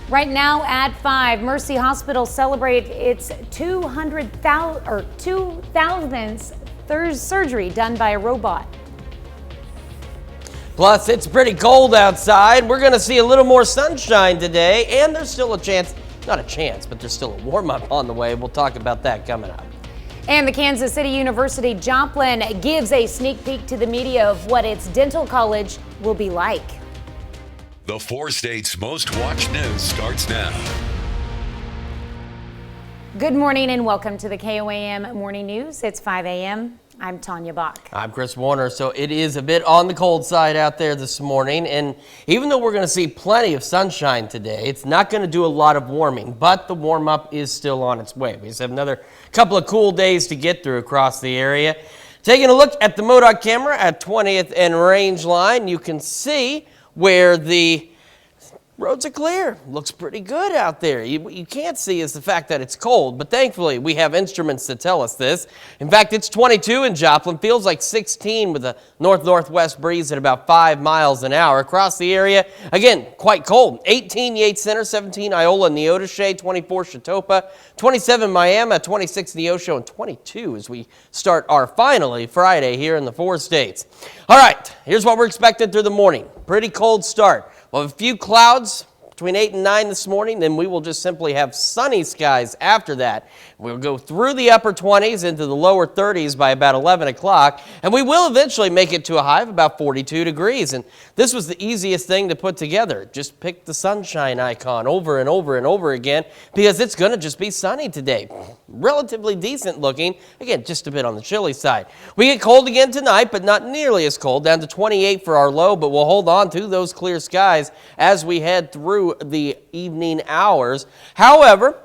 Right now at 5, Mercy Hospital celebrates its 2000th surgery done by a robot. Plus, it's pretty cold outside. We're going to see a little more sunshine today, and there's still a chance, not a chance, but there's still a warm-up on the way. We'll talk about that coming up. And the Kansas City University Joplin gives a sneak peek to the media of what its dental college will be like. The 4 states' most watched news starts now. Good morning and welcome to the KOAM Morning News. It's 5 a.m. I'm Tanya Bach. I'm Chris Warner. So it is a bit on the cold side out there this morning. And even though we're going to see plenty of sunshine today, it's not going to do a lot of warming, but the warm up is still on its way. We just have another couple of cool days to get through across the area. Taking a look at the MoDOT camera at 20th and Range Line, you can see where the roads are clear. Looks pretty good out there. What you can't see is the fact that it's cold, but thankfully we have instruments to tell us this. In fact, it's 22 in Joplin, feels like 16 with a north-northwest breeze at about 5 miles an hour. Across the area, again, quite cold. 18 Yates Center, 17 Iola, Neodesha, 24 Chetopa, 27 Miami, 26 Neosho, and 22 as we start our finally Friday here in the 4 states. All right, here's what we're expecting through the morning. Pretty cold start. We'll have a few clouds between 8 and 9 this morning, then we will just simply have sunny skies after that. We'll go through the upper 20s into the lower 30s by about 11 o'clock, and we will eventually make it to a high of about 42 degrees. And this was the easiest thing to put together. Just pick the sunshine icon over and over and over again because it's going to just be sunny today. Relatively decent looking. Again, just a bit on the chilly side. We get cold again tonight, but not nearly as cold, down to 28 for our low, but we'll hold on to those clear skies as we head through the evening hours. However,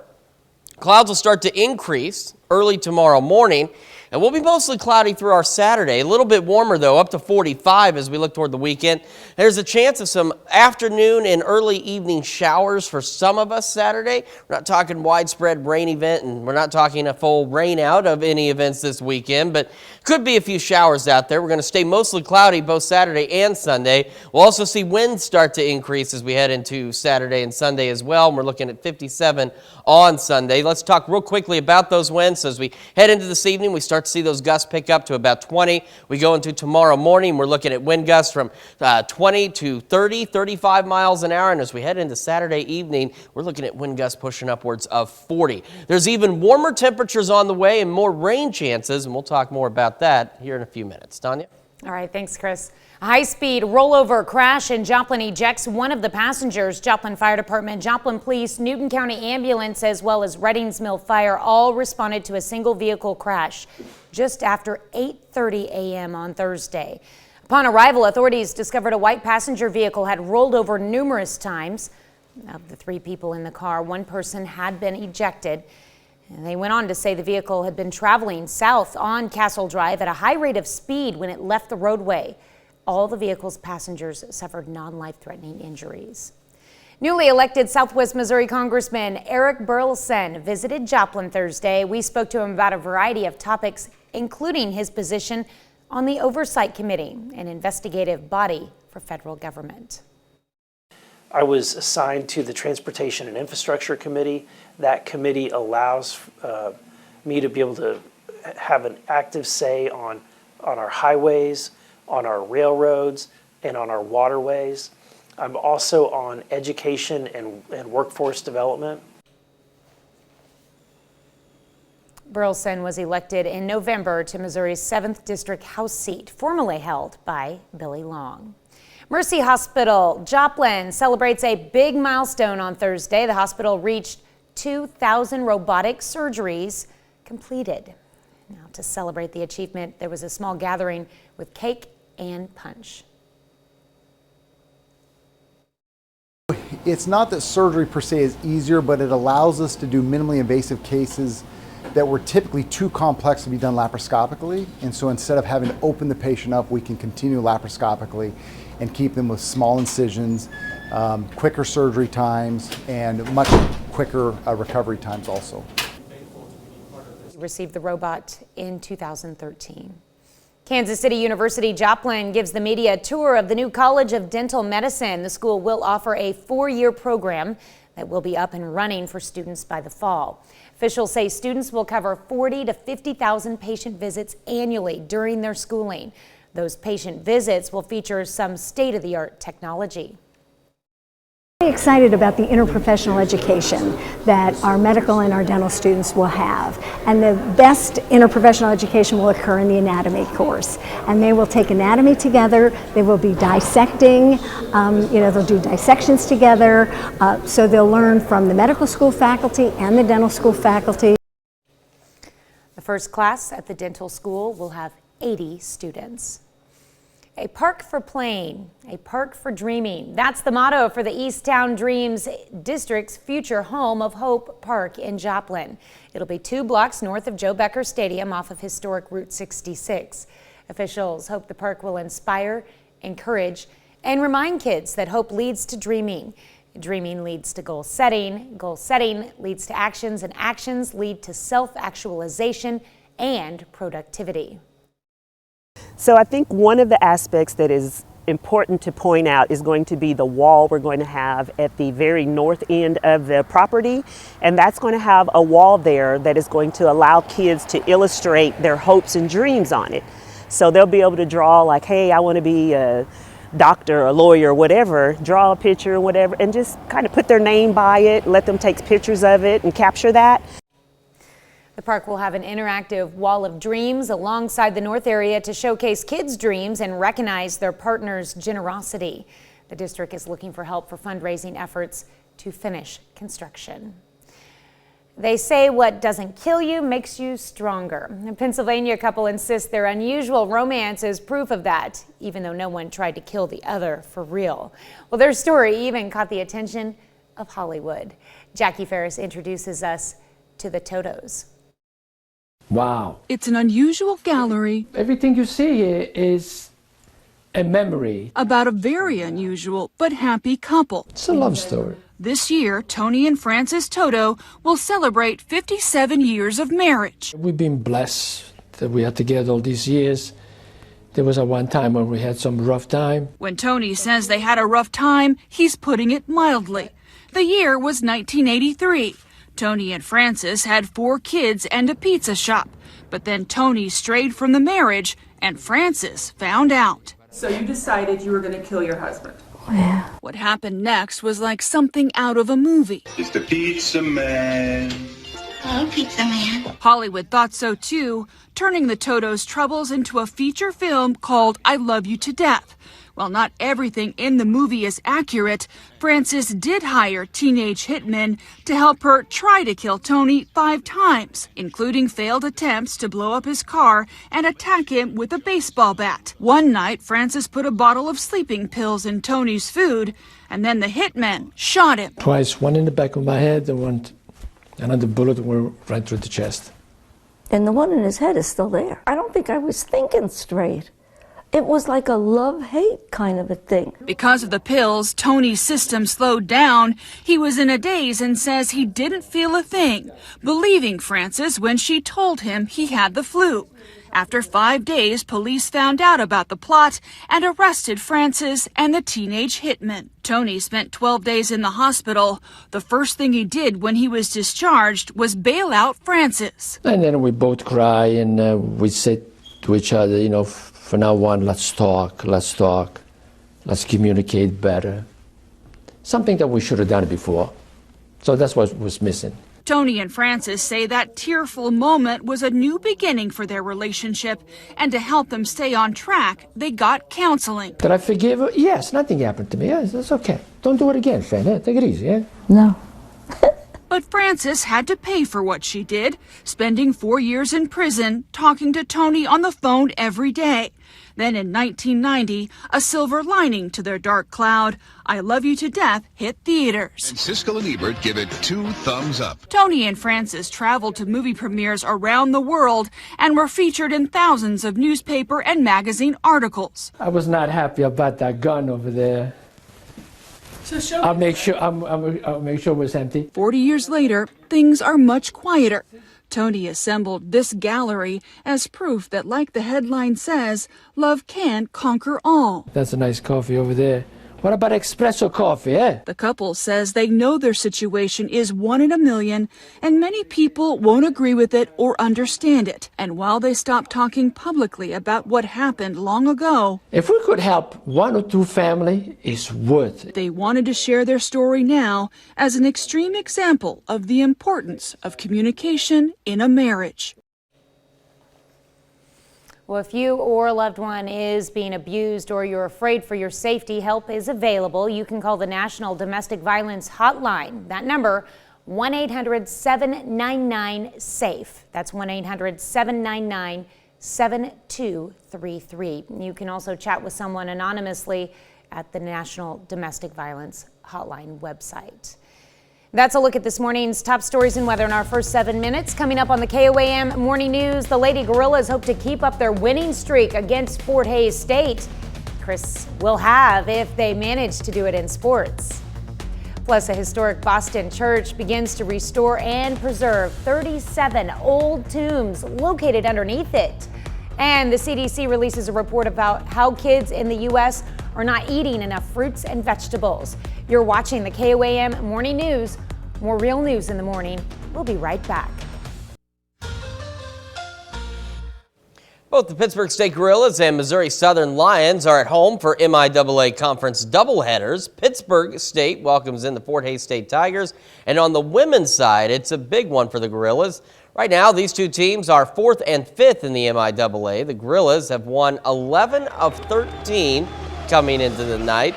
clouds will start to increase early tomorrow morning, and we'll be mostly cloudy through our Saturday. A little bit warmer, though, up to 45 as we look toward the weekend. There's a chance of some afternoon and early evening showers for some of us Saturday. We're not talking widespread rain event, and we're not talking a full rain out of any events this weekend, but could be a few showers out there. We're going to stay mostly cloudy both Saturday and Sunday. We'll also see winds start to increase as we head into Saturday and Sunday as well. And we're looking at 57 on Sunday. Let's talk real quickly about those winds. So as we head into this evening, we start to see those gusts pick up to about 20. We go into tomorrow morning, we're looking at wind gusts from 20 to 30, 35 miles an hour. And as we head into Saturday evening, we're looking at wind gusts pushing upwards of 40. There's even warmer temperatures on the way and more rain chances, and we'll talk more about that here in a few minutes. Tanya? All right, thanks, Chris. A high-speed rollover crash in Joplin ejects one of the passengers. Joplin Fire Department, Joplin Police, Newton County Ambulance, as well as Reddings Mill Fire all responded to a single vehicle crash just after 8:30 a.m. on Thursday. Upon arrival, authorities discovered a white passenger vehicle had rolled over numerous times. Of the 3 people in the car, 1 person had been ejected. And they went on to say the vehicle had been traveling south on Castle Drive at a high rate of speed when it left the roadway. All the vehicle's passengers suffered non-life-threatening injuries. Newly elected Southwest Missouri Congressman Eric Burleson visited Joplin Thursday. We spoke to him about a variety of topics, including his position on the Oversight Committee, an investigative body for federal government. I was assigned to the Transportation and Infrastructure Committee. That committee allows me to be able to have an active say on our highways, on our railroads, and on our waterways. I'm also on education and workforce development. Burleson was elected in November to Missouri's 7th District House seat, formerly held by Billy Long. Mercy Hospital Joplin celebrates a big milestone on Thursday. The hospital reached 2,000 robotic surgeries completed. Now, to celebrate the achievement, there was a small gathering with cake and punch. It's not that surgery per se is easier, but it allows us to do minimally invasive cases that were typically too complex to be done laparoscopically. And so instead of having to open the patient up, we can continue laparoscopically and keep them with small incisions, quicker surgery times, and much quicker recovery times also. Received the robot in 2013. Kansas City University Joplin gives the media a tour of the new College of Dental Medicine. The school will offer a 4-year program that will be up and running for students by the fall. Officials say students will cover 40 to 50,000 patient visits annually during their schooling. Those patient visits will feature some state-of-the-art technology. Excited about the interprofessional education that our medical and our dental students will have, and the best interprofessional education will occur in the anatomy course, and they will take anatomy together. They will be dissecting, they'll do dissections together, so they'll learn from the medical school faculty and the dental school faculty. The first class at the dental school will have 80 students. A park for playing, a park for dreaming. That's the motto for the Easttown Dreams District's future home of Hope Park in Joplin. It'll be 2 blocks north of Joe Becker Stadium off of historic Route 66. Officials hope the park will inspire, encourage, and remind kids that hope leads to dreaming. Dreaming leads to goal setting leads to actions, and actions lead to self-actualization and productivity. So I think one of the aspects that is important to point out is going to be the wall we're going to have at the very north end of the property. And that's going to have a wall there that is going to allow kids to illustrate their hopes and dreams on it. So they'll be able to draw like, hey, I want to be a doctor, a lawyer, whatever, draw a picture or whatever, and just kind of put their name by it, let them take pictures of it and capture that. The park will have an interactive wall of dreams alongside the north area to showcase kids' dreams and recognize their partners' generosity. The district is looking for help for fundraising efforts to finish construction. They say what doesn't kill you makes you stronger. A Pennsylvania couple insists their unusual romance is proof of that, even though no one tried to kill the other for real. Well, their story even caught the attention of Hollywood. Jackie Ferris introduces us to the Totos. Wow. It's an unusual gallery. Everything you see here is a memory. About a very unusual but happy couple. It's a love story. This year, Tony and Frances Toto will celebrate 57 years of marriage. We've been blessed that we are together all these years. There was a one time when we had some rough time. When Tony says they had a rough time, he's putting it mildly. The year was 1983. Tony and Frances had 4 kids and a pizza shop. But then Tony strayed from the marriage and Frances found out. So you decided you were going to kill your husband? Yeah. What happened next was like something out of a movie. It's the pizza man. Hello, pizza man. Hollywood thought so too, turning the Totos' troubles into a feature film called I Love You to Death. While not everything in the movie is accurate, Frances did hire teenage hitmen to help her try to kill Tony 5 times, including failed attempts to blow up his car and attack him with a baseball bat. One night, Frances put a bottle of sleeping pills in Tony's food, and then the hitmen shot him. Twice, one in the back of my head and another bullet went right through the chest. And the one in his head is still there. I don't think I was thinking straight. It was like a love-hate kind of a thing. Because of the pills, Tony's system slowed down. He was in a daze and says he didn't feel a thing, believing Frances when she told him he had the flu. After 5 days, police found out about the plot and arrested Frances and the teenage hitman. Tony spent 12 days in the hospital. The first thing he did when he was discharged was bail out Frances. And then we both cry and we said to each other, from now on, let's talk, let's communicate better. Something that we should have done before. So that's what was missing. Tony and Frances say that tearful moment was a new beginning for their relationship, and to help them stay on track, they got counseling. Did I forgive her? Yes, nothing happened to me. Yes, that's okay. Don't do it again, Fran. Yeah, take it easy, yeah? No. But Frances had to pay for what she did, spending 4 years in prison, talking to Tony on the phone every day. Then in 1990, a silver lining to their dark cloud, I Love You to Death hit theaters. And Siskel and Ebert give it 2 thumbs up. Tony and Frances traveled to movie premieres around the world and were featured in thousands of newspaper and magazine articles. I was not happy about that gun over there. So I'll make sure it was empty. 40 years later, things are much quieter. Tony assembled this gallery as proof that, like the headline says, love can conquer all. That's a nice coffee over there. What about espresso coffee, eh? The couple says they know their situation is 1 in a million, and many people won't agree with it or understand it. And while they stop talking publicly about what happened long ago, If we could help 1 or 2 families, it's worth it. they wanted to share their story now as an extreme example of the importance of communication in a marriage. Well, if you or a loved one is being abused or you're afraid for your safety, help is available. You can call the National Domestic Violence Hotline. That number, 1-800-799-SAFE. That's 1-800-799-7233. You can also chat with someone anonymously at the National Domestic Violence Hotline website. That's a look at this morning's top stories and weather in our first 7 minutes. Coming up on the KOAM Morning News, the Lady Gorillas hope to keep up their winning streak against Fort Hays State. Chris will have if they manage to do it in sports. Plus, a historic Boston church begins to restore and preserve 37 old tombs located underneath it. And the CDC releases a report about how kids in the U.S. are not eating enough fruits and vegetables. You're watching the KOAM Morning News. More real news in the morning. We'll be right back. Both the Pittsburgh State Gorillas and Missouri Southern Lions are at home for MIAA Conference doubleheaders. Pittsburgh State welcomes in the Fort Hays State Tigers. And on the women's side, it's a big one for the Gorillas. Right now, these two teams are 4th and 5th in the MIAA. The Gorillas have won 11 of 13 coming into the night.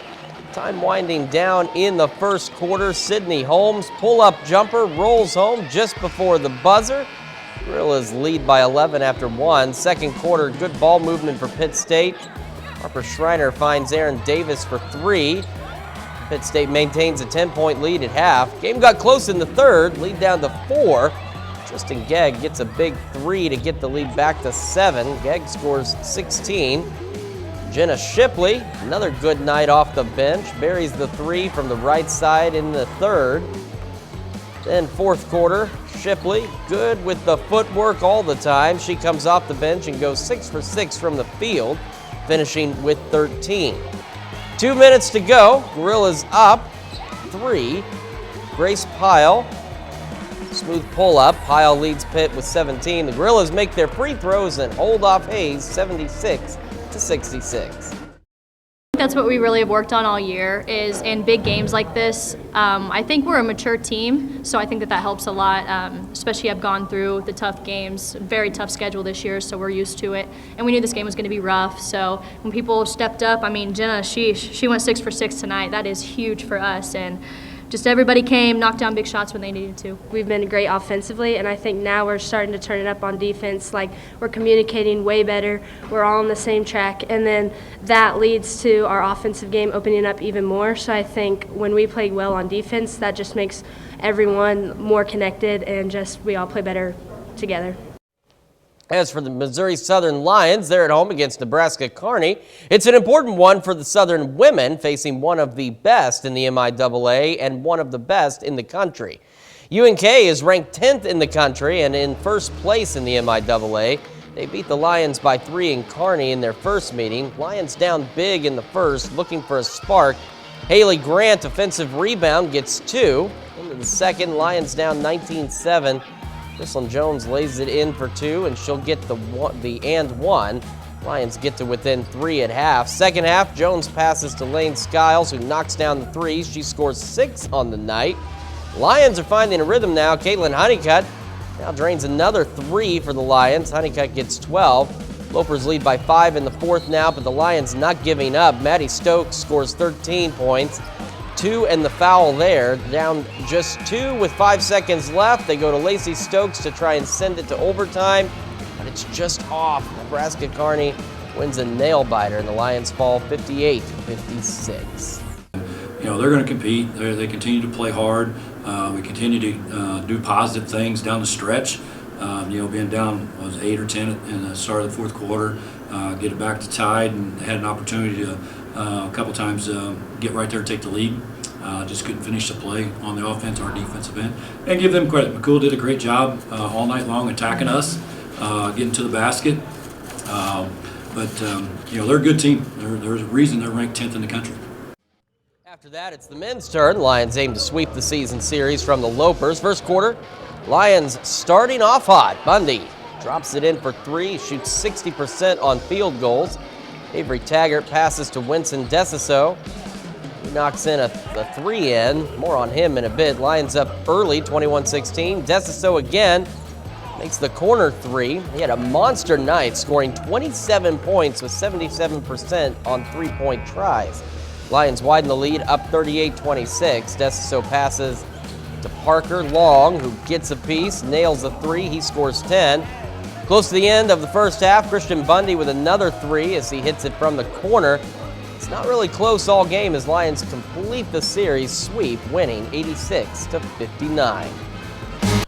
Time winding down in the first quarter. Sydney Holmes' pull-up jumper rolls home just before the buzzer. Gorillas lead by 11 after 1. Second quarter, good ball movement for Pitt State. Harper Schreiner finds Aaron Davis for 3. Pitt State maintains a 10-point lead at half. Game got close in the third, lead down to 4. Tristan Gegg gets a big 3 to get the lead back to 7. Gegg scores 16. Jenna Shipley, another good night off the bench, buries the 3 from the right side in the third. Then fourth quarter, Shipley, good with the footwork all the time. She comes off the bench and goes 6 for 6 from the field, finishing with 13. 2 minutes to go, Gorillas up 3. Grace Pyle, smooth pull-up. Pyle leads Pitt with 17. The Gorillas make their free throws and hold off Hays 76-66. That's what we really have worked on all year, is in big games like this. I think we're a mature team, so I think that helps a lot, especially I've gone through the tough games, very tough schedule this year, so we're used to it. And we knew this game was going to be rough, so when people stepped up, I mean, Jenna, she went 6 for 6 tonight. That is huge for us, and just everybody came, knocked down big shots when they needed to. We've been great offensively, and I think now we're starting to turn it up on defense. Like, we're communicating way better. We're all on the same track, and then that leads to our offensive game opening up even more. So I think when we play well on defense, that just makes everyone more connected, and just we all play better together. As for the Missouri Southern Lions, they're at home against Nebraska Kearney. It's an important one for the Southern women, facing one of the best in the MIAA and one of the best in the country. UNK is ranked 10th in the country and in first place in the MIAA. They beat the Lions by 3 in Kearney in their first meeting. Lions down big in the first, looking for a spark. Haley Grant, offensive rebound, gets 2. Into the second, Lions down 19-7. Chrislyn Jones lays it in for 2, and she'll get the and 1. Lions get to within 3 at half. Second half, Jones passes to Lane Skiles, who knocks down the 3. She scores 6 on the night. Lions are finding a rhythm now. Caitlin Honeycutt now drains another 3 for the Lions. Honeycutt gets 12. Lopers lead by 5 in the fourth now, but the Lions not giving up. Maddie Stokes scores 13 points. 2 and the foul there, down just 2 with 5 seconds left. They go to Lacey Stokes to try and send it to overtime, but it's just off. Nebraska Kearney wins a nail-biter, and the Lions fall 58-56. You know, they're going to compete. They continue to play hard. We continue to do positive things down the stretch. You know, being down was 8 or 10 in the start of the fourth quarter, get it back to tied, and had an opportunity to a couple times get right there and take the lead. Just couldn't finish the play on the offense or defensive end. And give them credit. McCool did a great job all night long attacking us, getting to the basket. But you know, they're a good team. There's a reason they're ranked 10th in the country. After that, it's the men's turn. Lions aim to sweep the season series from the Lopers. First quarter, Lions starting off hot. Bundy drops it in for three, shoots 60% on field goals. Avery Taggart passes to Winston Desiso. He knocks in a three in. More on him in a bit. Lions up early, 21-16. Desiso again makes the corner three. He had a monster night, scoring 27 points with 77% on three-point tries. Lions widen the lead, up 38-26. Desiso passes to Parker Long, who gets a piece, nails a three. He scores 10. Close to the end of the first half, Christian Bundy with another three as he hits it from the corner. It's not really close all game as Lions complete the series sweep, winning 86-59.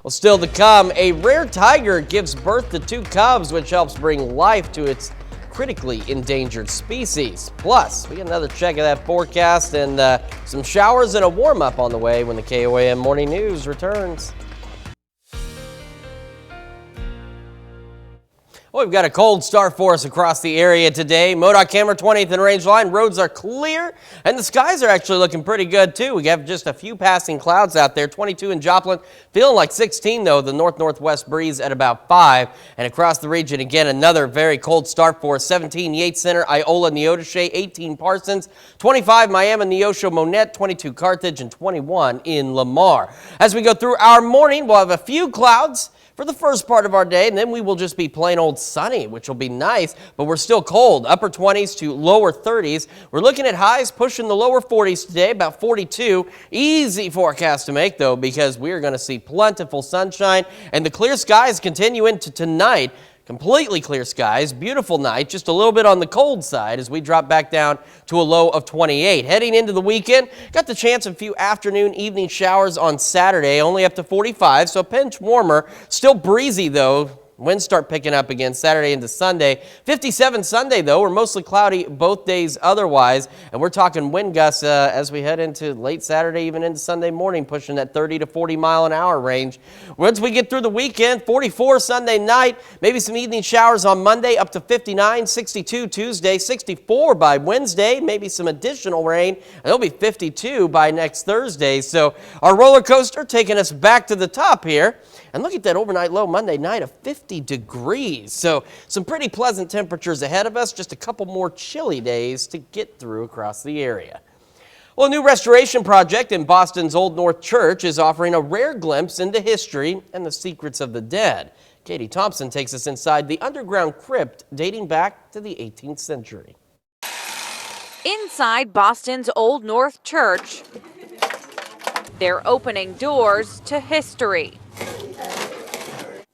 Well, still to come, a rare tiger gives birth to two cubs, which helps bring life to its critically endangered species. Plus, we get another check of that forecast and some showers and a warm-up on the way when the KOAM Morning News returns. Well, we've got a cold start for us across the area today. MoDOT camera 20th and Range Line. Roads are clear, and the skies are actually looking pretty good, too. We have just a few passing clouds out there. 22 in Joplin, feeling like 16, though. The north-northwest breeze at about 5. And across the region, again, another very cold start for us. 17 Yates Center, Iola, Neodesha, 18 Parsons, 25 Miami, Neosho, Monette, 22 Carthage, and 21 in Lamar. As we go through our morning, we'll have a few clouds for the first part of our day, and then we will just be plain old sunny, which will be nice, but we're still cold. Upper 20s to lower 30s. We're looking at highs pushing the lower 40s today, about 42. Easy forecast to make, though, because we're going to see plentiful sunshine, and the clear skies continue into tonight. Completely clear skies, beautiful night, just a little bit on the cold side as we drop back down to a low of 28. Heading into the weekend, got the chance of a few afternoon, evening showers on Saturday, only up to 45, so a pinch warmer. Still breezy, though. Winds start picking up again Saturday into Sunday. 57 Sunday, though. We're mostly cloudy both days otherwise. And we're talking wind gusts as we head into late Saturday, even into Sunday morning, pushing that 30 to 40 mile an hour range. Once we get through the weekend, 44 Sunday night, maybe some evening showers on Monday, up to 59, 62 Tuesday, 64 by Wednesday, maybe some additional rain. And it'll be 52 by next Thursday. So our roller coaster taking us back to the top here. And look at that overnight low Monday night of 50 degrees. So some pretty pleasant temperatures ahead of us. Just a couple more chilly days to get through across the area. Well, a new restoration project in Boston's Old North Church is offering a rare glimpse into history and the secrets of the dead. Katie Thompson takes us inside the underground crypt dating back to the 18th century. Inside Boston's Old North Church, they're opening doors to history.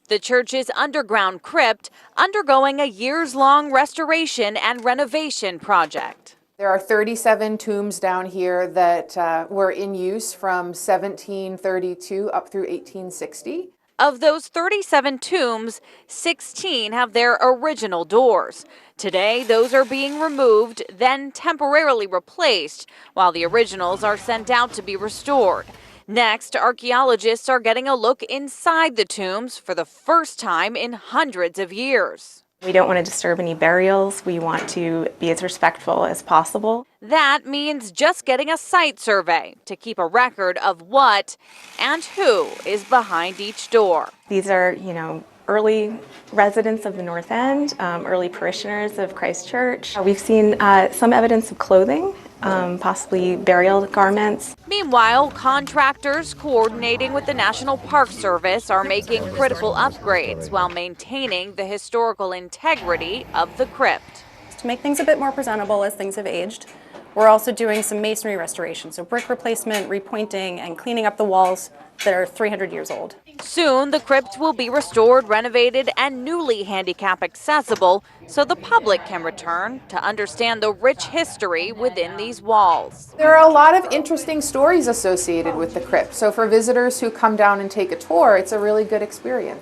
The church's underground crypt undergoing a years-long restoration and renovation project. There are 37 tombs down here that were in use from 1732 up through 1860. Of those 37 tombs, 16 have their original doors. Today, those are being removed, then temporarily replaced, while the originals are sent out to be restored. Next, archaeologists are getting a look inside the tombs for the first time in hundreds of years. We don't want to disturb any burials. We want to be as respectful as possible. That means just getting a site survey to keep a record of what and who is behind each door. These are, early residents of the North End, early parishioners of Christ Church. We've seen some evidence of clothing, possibly burial garments. Meanwhile, contractors coordinating with the National Park Service are making critical upgrades while maintaining the historical integrity of the crypt. To make things a bit more presentable as things have aged, we're also doing some masonry restoration, so brick replacement, repointing, and cleaning up the walls that are 300 years old. Soon, the crypt will be restored, renovated, and newly handicap accessible so the public can return to understand the rich history within these walls. There are a lot of interesting stories associated with the crypt, so for visitors who come down and take a tour, it's a really good experience.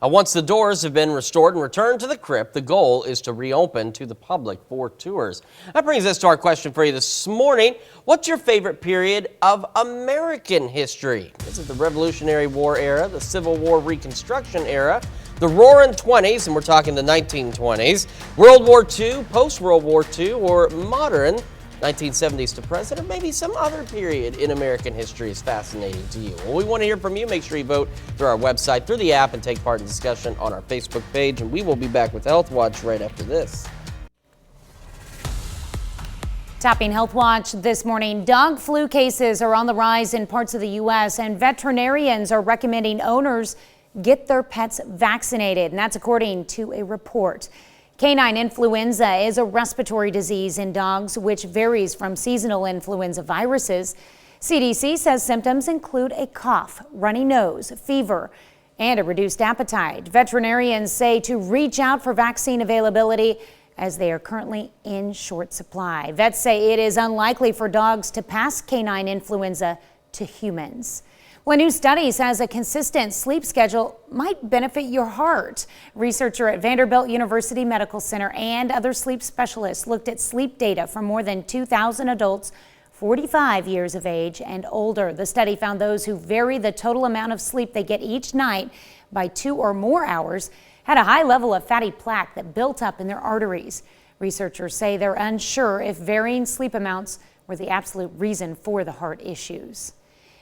Once the doors have been restored and returned to the crypt, the goal is to reopen to the public for tours. That brings us to our question for you this morning. What's your favorite period of American history? Is it the Revolutionary War era, the Civil War Reconstruction era, the Roaring 20s, and we're talking the 1920s, World War II, post-World War II, or modern 1970s to present, or maybe some other period in American history is fascinating to you? Well, we want to hear from you. Make sure you vote through our website, through the app, and take part in discussion on our Facebook page. And we will be back with Health Watch right after this. Topping Health Watch this morning, dog flu cases are on the rise in parts of the U.S., and veterinarians are recommending owners get their pets vaccinated, and that's according to a report. Canine influenza is a respiratory disease in dogs, which varies from seasonal influenza viruses. CDC says symptoms include a cough, runny nose, fever, and a reduced appetite. Veterinarians say to reach out for vaccine availability as they are currently in short supply. Vets say it is unlikely for dogs to pass canine influenza to humans. Well, a new study says a consistent sleep schedule might benefit your heart. Researcher at Vanderbilt University Medical Center and other sleep specialists looked at sleep data from more than 2,000 adults 45 years of age and older. The study found those who vary the total amount of sleep they get each night by 2 or more hours had a high level of fatty plaque that built up in their arteries. Researchers say they're unsure if varying sleep amounts were the absolute reason for the heart issues.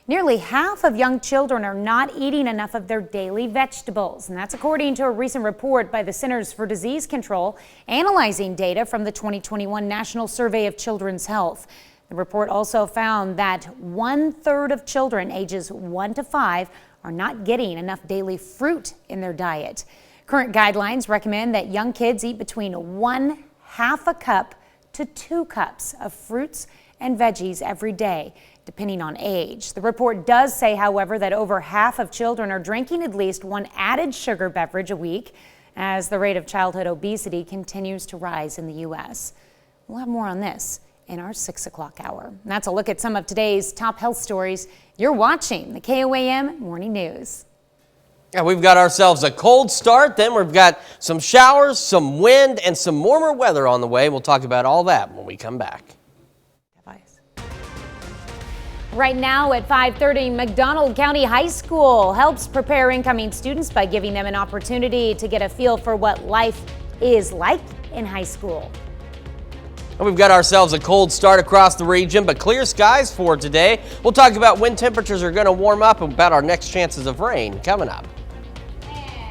Nearly half of young children are not eating enough of their daily vegetables, and that's according to a recent report by the Centers for Disease Control analyzing data from the 2021 National Survey of Children's Health. The report also found that 1/3 of children ages 1 to 5 are not getting enough daily fruit in their diet. Current guidelines recommend that young kids eat between 1/2 cup to 2 cups of fruits and veggies every day, depending on age. The report does say, however, that over half of children are drinking at least one added sugar beverage a week as the rate of childhood obesity continues to rise in the U.S. We'll have more on this in our 6 o'clock hour. And that's a look at some of today's top health stories. You're watching the KOAM Morning News. Yeah, we've got ourselves a cold start, then we've got some showers, some wind, and some warmer weather on the way. We'll talk about all that when we come back. Right now at 5:30, McDonald County High School helps prepare incoming students by giving them an opportunity to get a feel for what life is like in high school. We've got ourselves a cold start across the region, but clear skies for today. We'll talk about when temperatures are going to warm up and about our next chances of rain coming up.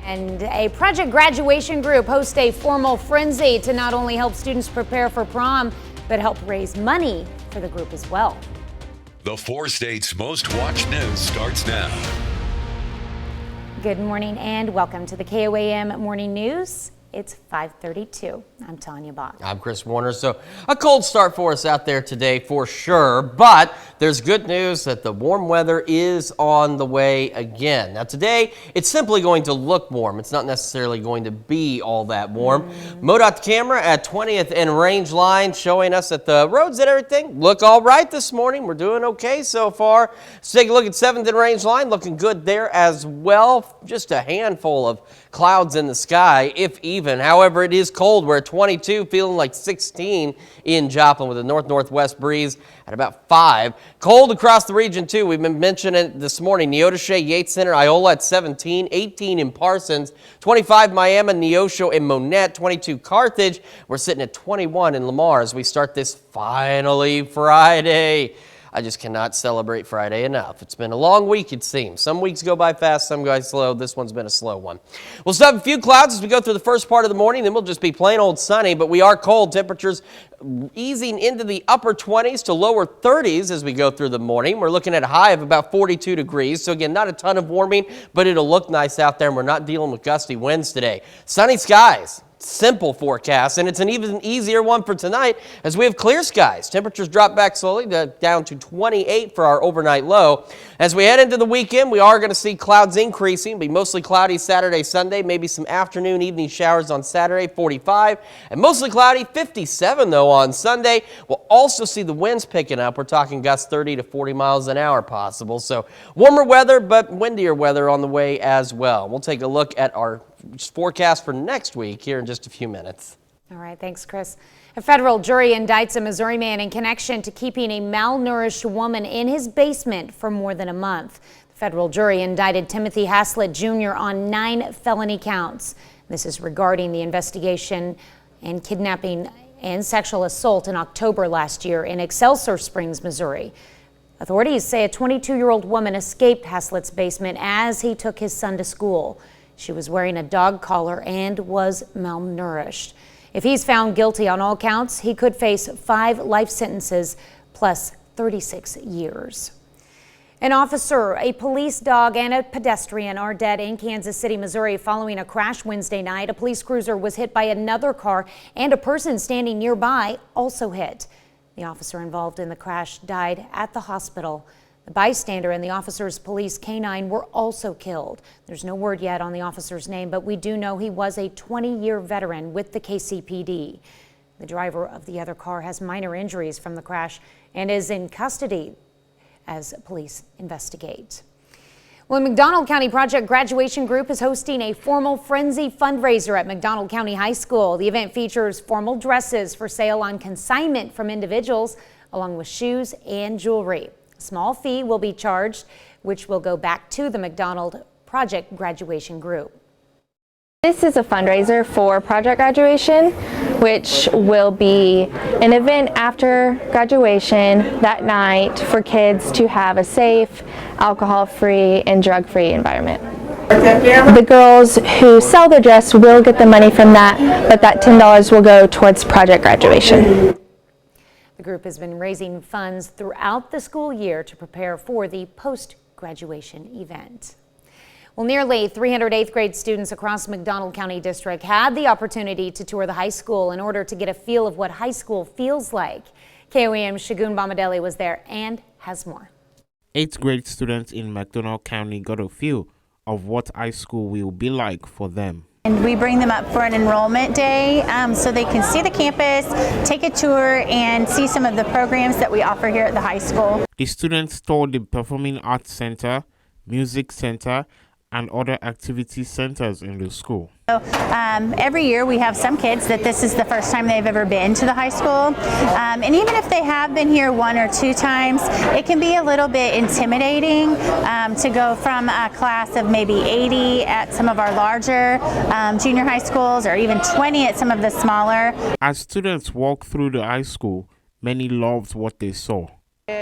And a project graduation group hosts a formal frenzy to not only help students prepare for prom, but help raise money for the group as well. The 4 states' most watched news starts now. Good morning and welcome to the KOAM Morning News. It's 5:32. I'm Tanya Bach. I'm Chris Warner. So a cold start for us out there today for sure, but there's good news that the warm weather is on the way again. Now today, it's simply going to look warm. It's not necessarily going to be all that warm. MoDOT camera at 20th and Range Line showing us that the roads and everything look all right this morning. We're doing okay so far. Let's take a look at 7th and Range Line, looking good there as well. Just a handful of clouds in the sky, if even. However, it is cold. We're at 22, feeling like 16 in Joplin with a north-northwest breeze at about 5. Cold across the region, too. We've been mentioning it this morning. Neodesha, Yates Center, Iola at 17, 18 in Parsons, 25 Miami, Neosho, and Monette, 22 Carthage. We're sitting at 21 in Lamar as we start this finally Friday. I just cannot celebrate Friday enough. It's been a long week, it seems. Some weeks go by fast, some go slow. This one's been a slow one. We'll still have a few clouds as we go through the first part of the morning, then we'll just be plain old sunny, but we are cold. Temperatures easing into the upper 20s to lower 30s as we go through the morning. We're looking at a high of about 42 degrees. So again, not a ton of warming, but it'll look nice out there, and we're not dealing with gusty winds today. Sunny skies. Simple forecast, and it's an even easier one for tonight as we have clear skies. Temperatures drop back slowly down to 28 for our overnight low. As we head into the weekend, we are going to see clouds increasing. It'll be mostly cloudy Saturday, Sunday, maybe some afternoon, evening showers on Saturday, 45, and mostly cloudy, 57 though on Sunday. We'll also see the winds picking up. We're talking gusts 30 to 40 miles an hour possible. So warmer weather, but windier weather on the way as well. We'll take a look at our forecast for next week here in just a few minutes. All right, thanks, Chris. A federal jury indicts a Missouri man in connection to keeping a malnourished woman in his basement for more than a month. The federal jury indicted Timothy Haslett Jr. on 9 felony counts. This is regarding the investigation and kidnapping and sexual assault in October last year in Excelsior Springs, Missouri. Authorities say a 22-year-old woman escaped Haslett's basement as he took his son to school. She was wearing a dog collar and was malnourished. If he's found guilty on all counts, he could face 5 life sentences plus 36 years. An officer, a police dog, and a pedestrian are dead in Kansas City, Missouri following a crash Wednesday night. A police cruiser was hit by another car, and a person standing nearby also hit. The officer involved in the crash died at the hospital. The bystander and the officer's police canine were also killed. There's no word yet on the officer's name, but we do know he was a 20-year veteran with the KCPD. The driver of the other car has minor injuries from the crash and is in custody as police investigate. Well, McDonald County Project Graduation Group is hosting a formal frenzy fundraiser at McDonald County High School. The event features formal dresses for sale on consignment from individuals, along with shoes and jewelry. A small fee will be charged, which will go back to the McDonald Project Graduation Group. This is a fundraiser for Project Graduation, which will be an event after graduation that night for kids to have a safe, alcohol-free, and drug-free environment. The girls who sell the dress will get the money from that, but that $10 will go towards Project Graduation. The group has been raising funds throughout the school year to prepare for the post-graduation event. Well, nearly 300 8th grade students across McDonald County District had the opportunity to tour the high school in order to get a feel of what high school feels like. KOAM's Shagun Bomadelli was there and has more. 8th grade students in McDonald County got a feel of what high school will be like for them. And we bring them up for an enrollment day so they can see the campus, take a tour, and see some of the programs that we offer here at the high school. The students toured the Performing Arts Center, Music Center, and other activity centers in the school. So, every year we have some kids that this is the first time they've ever been to the high school. And even if they have been here 1 or 2 times, it can be a little bit intimidating to go from a class of maybe 80 at some of our larger junior high schools or even 20 at some of the smaller. As students walked through the high school, many loved what they saw.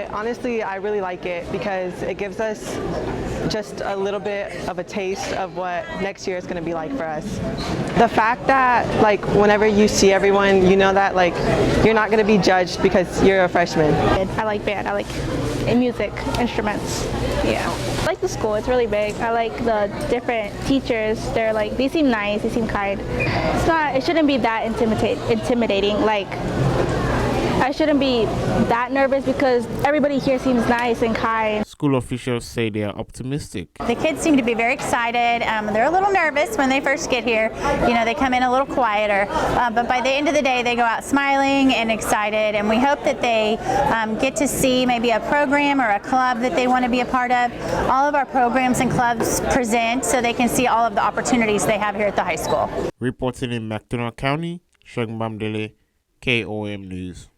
Honestly, I really like it because it gives us just a little bit of a taste of what next year is going to be like for us. The fact that like whenever you see everyone, you know that like you're not going to be judged because you're a freshman. I like band, I like music, instruments. Yeah. I like the school, it's really big. I like the different teachers. They seem nice, they seem kind. It shouldn't be that intimidating. Like, I shouldn't be that nervous because everybody here seems nice and kind. School officials say they are optimistic. The kids seem to be very excited. They're a little nervous when they first get here. You know, they come in a little quieter, but by the end of the day, they go out smiling and excited. And we hope that they get to see maybe a program or a club that they want to be a part of. All of our programs and clubs present so they can see all of the opportunities they have here at the high school. Reporting in McDonald County, Shagun Bomadelli, KOAM News.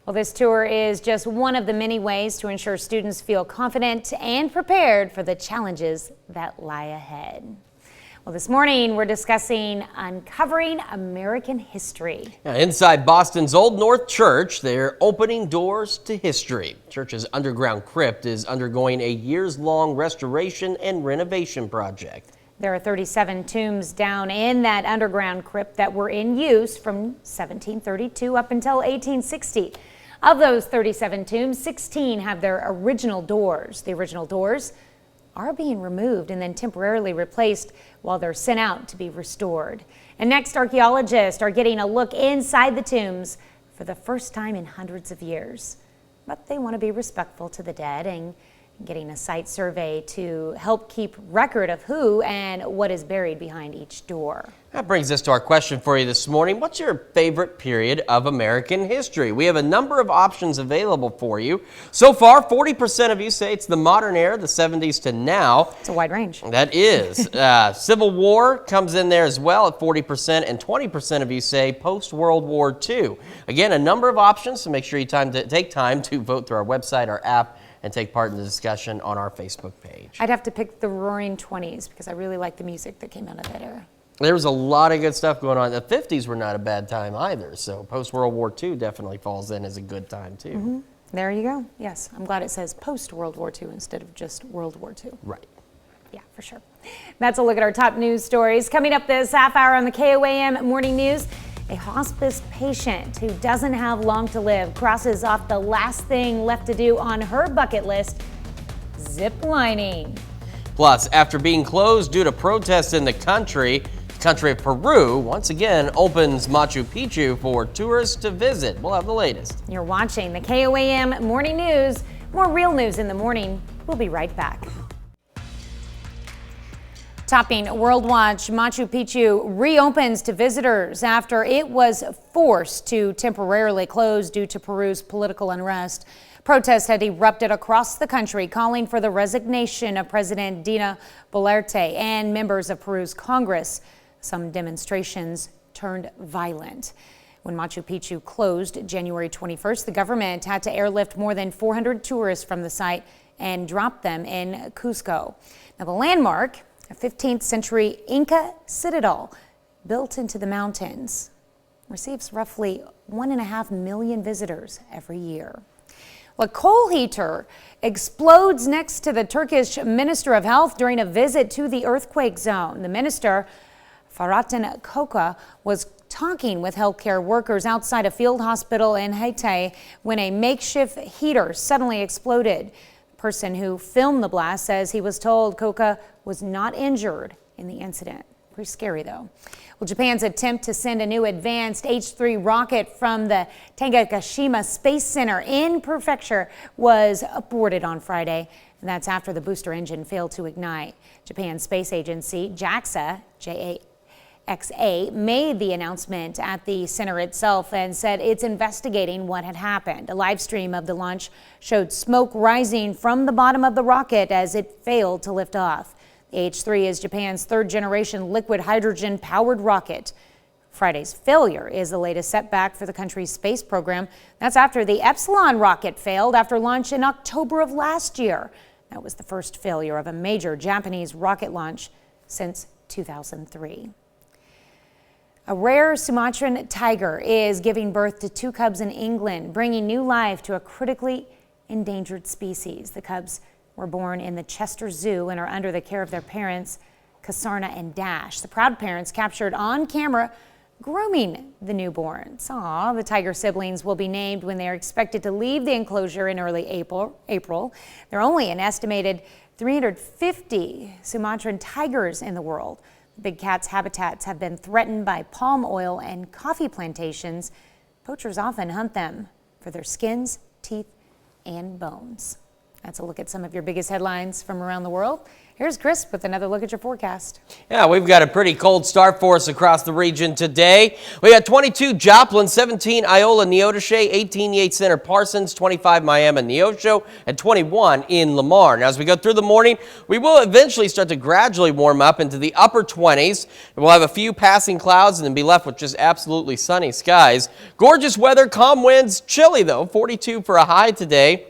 Well, this tour is just one of the many ways to ensure students feel confident and prepared for the challenges that lie ahead. Well, this morning we're discussing uncovering American history. Now, inside Boston's Old North Church, they're opening doors to history. Church's underground crypt is undergoing a years-long restoration and renovation project. There are 37 tombs down in that underground crypt that were in use from 1732 up until 1860. Of those 37 tombs, 16 have their original doors. The original doors are being removed and then temporarily replaced while they're sent out to be restored. And next, archaeologists are getting a look inside the tombs for the first time in hundreds of years. But they want to be respectful to the dead and getting a site survey to help keep record of who and what is buried behind each door. That brings us to our question for you this morning. What's your favorite period of American history? We have a number of options available for you. So far, 40% of you say it's the modern era, the 70s to now. It's a wide range. That is. Civil War comes in there as well at 40%, and 20% of you say post-World War II. Again, a number of options, so make sure you take time to vote through our website, our app, and take part in the discussion on our Facebook page. I'd have to pick the Roaring 20s because I really like the music that came out of that era. There was a lot of good stuff going on. The 50s were not a bad time either. So post-World War II definitely falls in as a good time too. There you go. Yes, I'm glad it says post-World War II instead of just World War II. Right. Yeah, for sure. That's a look at our top news stories. Coming up this half hour on the KOAM Morning News, a hospice patient who doesn't have long to live crosses off the last thing left to do on her bucket list, zip lining. Plus, after being closed due to protests in the country of Peru once again opens Machu Picchu for tourists to visit. We'll have the latest. You're watching the KOAM Morning News. More real news in the morning. We'll be right back. Topping World Watch, Machu Picchu reopens to visitors after it was forced to temporarily close due to Peru's political unrest. Protests had erupted across the country calling for the resignation of President Dina Boluarte and members of Peru's Congress. Some demonstrations turned violent. When Machu Picchu closed January 21st, the government had to airlift more than 400 tourists from the site and drop them in Cusco. Now, the landmark, a 15th century Inca citadel built into the mountains, receives roughly 1.5 million visitors every year. A coal heater explodes next to the Turkish Minister of Health during a visit to the earthquake zone. The minister, Fahrettin Koca, was talking with healthcare workers outside a field hospital in Hatay when a makeshift heater suddenly exploded. The person who filmed the blast says he was told Koca was not injured in the incident. Pretty scary, though. Well, Japan's attempt to send a new advanced H-3 rocket from the Tanegashima Space Center in Prefecture was aborted on Friday. And that's after the booster engine failed to ignite. Japan's space agency, JAXA, JAXA, made the announcement at the center itself and said it's investigating what had happened. A live stream of the launch showed smoke rising from the bottom of the rocket as it failed to lift off. The H-3 is Japan's third-generation liquid hydrogen-powered rocket. Friday's failure is the latest setback for the country's space program. That's after the Epsilon rocket failed after launch in October of last year. That was the first failure of a major Japanese rocket launch since 2003. A rare Sumatran tiger is giving birth to 2 cubs in England, bringing new life to a critically endangered species. The cubs were born in the Chester Zoo and are under the care of their parents, Kasarna and Dash. The proud parents captured on camera grooming the newborns. Aw, the tiger siblings will be named when they are expected to leave the enclosure in early April. There are only an estimated 350 Sumatran tigers in the world. The big cat's habitats have been threatened by palm oil and coffee plantations. Poachers often hunt them for their skins, teeth, and bones. That's a look at some of your biggest headlines from around the world. Here's Chris with another look at your forecast. Yeah, we've got a pretty cold start for us across the region today. We got 22 Joplin, 17 Iola, Neodesha, 18 Yates Center, Parsons, 25 Miami, Neosho, and 21 in Lamar. Now, as we go through the morning, we will eventually start to gradually warm up into the upper 20s. We'll have a few passing clouds and then be left with just absolutely sunny skies. Gorgeous weather, calm winds, chilly though, 42 for a high today.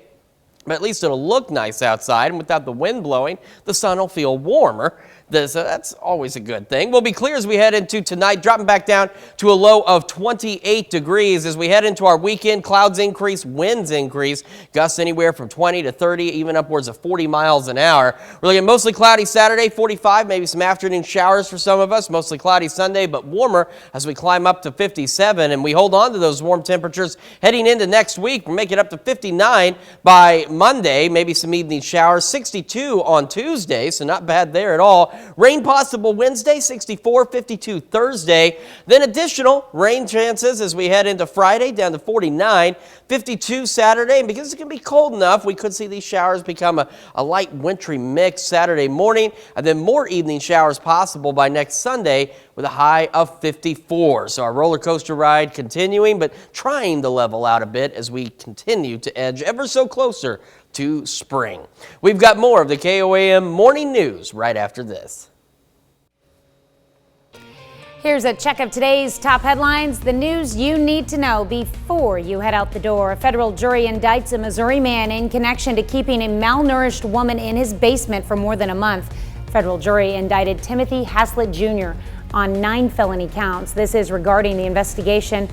But at least it'll look nice outside, and without the wind blowing, the sun will feel warmer. So that's always a good thing. We'll be clear as we head into tonight, dropping back down to a low of 28 degrees. As we head into our weekend, clouds increase, winds increase, gusts anywhere from 20 to 30, even upwards of 40 miles an hour. We're looking at mostly cloudy Saturday, 45, maybe some afternoon showers for some of us, mostly cloudy Sunday, but warmer as we climb up to 57, and we hold on to those warm temperatures heading into next week. We'll make it up to 59 by Monday, maybe some evening showers, 62 on Tuesday, so not bad there at all. Rain possible Wednesday, 64, 52 Thursday. Then additional rain chances as we head into Friday, down to 49, 52 Saturday. And because it's going to be cold enough, we could see these showers become a light wintry mix Saturday morning. And then more evening showers possible by next Sunday with a high of 54. So our roller coaster ride continuing, but trying to level out a bit as we continue to edge ever so closer to spring. We've got more of the KOAM Morning News right after this. Here's a check of today's top headlines, the news you need to know before you head out the door. A federal jury indicts a Missouri man in connection to keeping a malnourished woman in his basement for more than a month. Federal jury indicted Timothy Haslett Jr. on 9 felony counts. This is regarding the investigation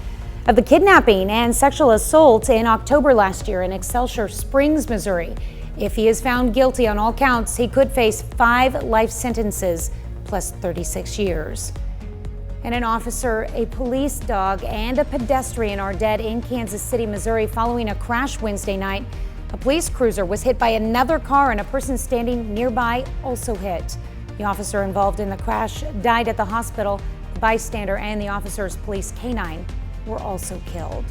of the kidnapping and sexual assault in October last year in Excelsior Springs, Missouri. If he is found guilty on all counts, he could face 5 life sentences plus 36 years. And an officer, a police dog, and a pedestrian are dead in Kansas City, Missouri following a crash Wednesday night. A police cruiser was hit by another car and a person standing nearby also hit. The officer involved in the crash died at the hospital. The bystander and the officer's police canine were also killed.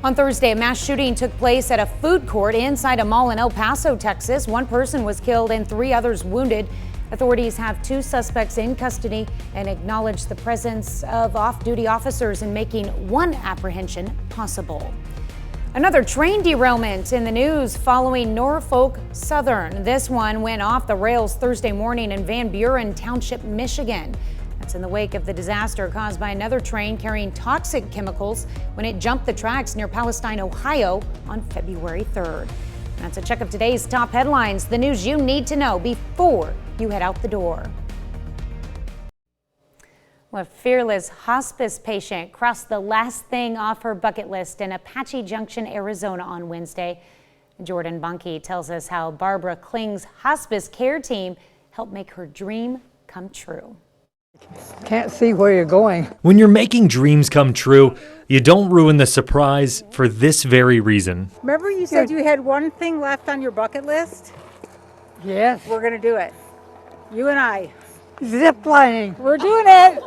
On Thursday, a mass shooting took place at a food court inside a mall in El Paso, Texas. 1 person was killed and 3 others wounded. Authorities have 2 suspects in custody and acknowledge the presence of off-duty officers in making 1 apprehension possible. Another train derailment in the news following Norfolk Southern. This one went off the rails Thursday morning in Van Buren Township, Michigan. That's in the wake of the disaster caused by another train carrying toxic chemicals when it jumped the tracks near Palestine, Ohio on February 3rd. That's a check of today's top headlines, the news you need to know before you head out the door. Well, a fearless hospice patient crossed the last thing off her bucket list in Apache Junction, Arizona on Wednesday. Jordan Bunke tells us how Barbara Kling's hospice care team helped make her dream come true. Can't see where you're going. When you're making dreams come true, you don't ruin the surprise for this very reason. Remember you said you had one thing left on your bucket list? Yes. We're going to do it. You and I. Zip lining. We're doing it.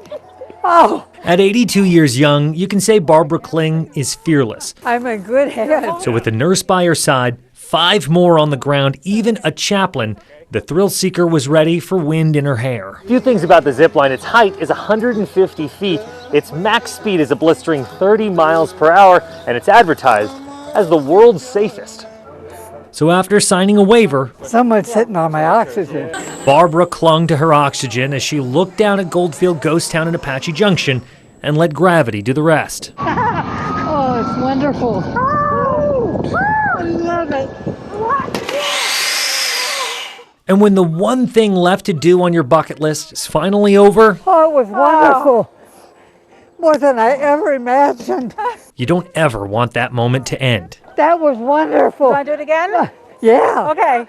Oh. At 82 years young, you can say Barbara Kling is fearless. I'm in good hands. So with a nurse by her side, 5 more on the ground, even a chaplain, the thrill seeker was ready for wind in her hair. A few things about the zip line. Its height is 150 feet. Its max speed is a blistering 30 miles per hour, and it's advertised as the world's safest. So after signing a waiver, someone's sitting on my oxygen. Barbara clung to her oxygen as she looked down at Goldfield Ghost Town in Apache Junction and let gravity do the rest. Oh, it's wonderful. I love it. And when the one thing left to do on your bucket list is finally over, oh, it was wonderful. More than I ever imagined. You don't ever want that moment to end. That was wonderful. You want to do it again? Yeah. Okay.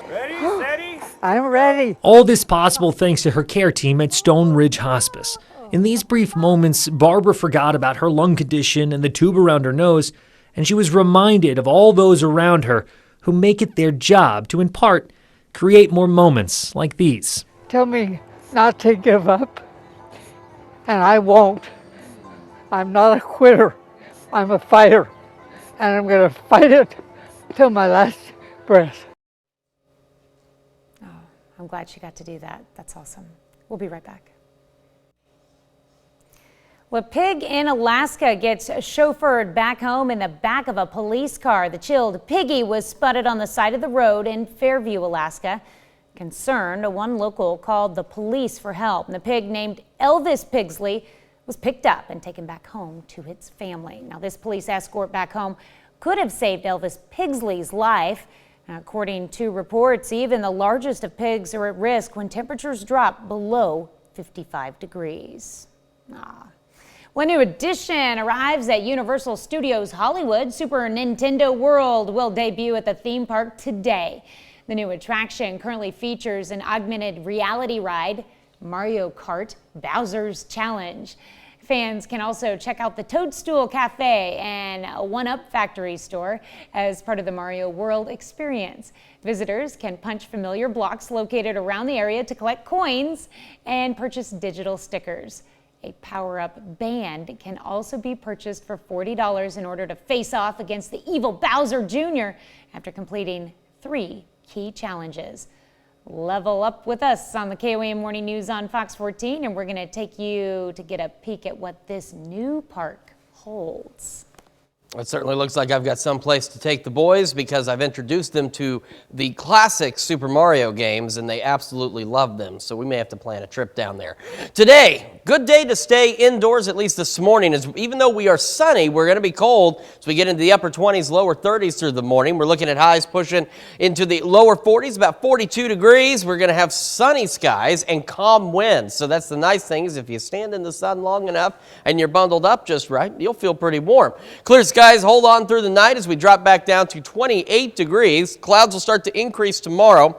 Ready, steady? I'm ready. All this possible thanks to her care team at Stone Ridge Hospice. In these brief moments, Barbara forgot about her lung condition and the tube around her nose, and she was reminded of all those around her who make it their job to, in part, create more moments like these. Tell me not to give up, and I won't. I'm not a quitter. I'm a fighter, and I'm going to fight it till my last breath. Oh, I'm glad she got to do that. That's awesome. We'll be right back. Well, a pig in Alaska gets chauffeured back home in the back of a police car. The chilled piggy was spotted on the side of the road in Fairview, Alaska. Concerned, one local called the police for help. And the pig, named Elvis Pigsley, was picked up and taken back home to its family. Now, this police escort back home could have saved Elvis Pigsley's life. According to reports, even the largest of pigs are at risk when temperatures drop below 55 degrees. One new addition arrives at Universal Studios Hollywood. Super Nintendo World will debut at the theme park today. The new attraction currently features an augmented reality ride, Mario Kart Bowser's Challenge. Fans can also check out the Toadstool Cafe and a 1-Up Factory store as part of the Mario World experience. Visitors can punch familiar blocks located around the area to collect coins and purchase digital stickers. A power-up band can also be purchased for $40 in order to face off against the evil Bowser Jr. after completing 3 key challenges. Level up with us on the KOAM Morning News on Fox 14, and we're going to take you to get a peek at what this new park holds. It certainly looks like I've got some place to take the boys because I've introduced them to the classic Super Mario games and they absolutely love them. So we may have to plan a trip down there. Today, good day to stay indoors, at least this morning. Even though we are sunny, we're going to be cold as we get into the upper 20s, lower 30s through the morning. We're looking at highs pushing into the lower 40s, about 42 degrees. We're going to have sunny skies and calm winds. So that's the nice thing is if you stand in the sun long enough and you're bundled up just right, you'll feel pretty warm. Clear skies hold on through the night as we drop back down to 28 degrees. Clouds will start to increase tomorrow.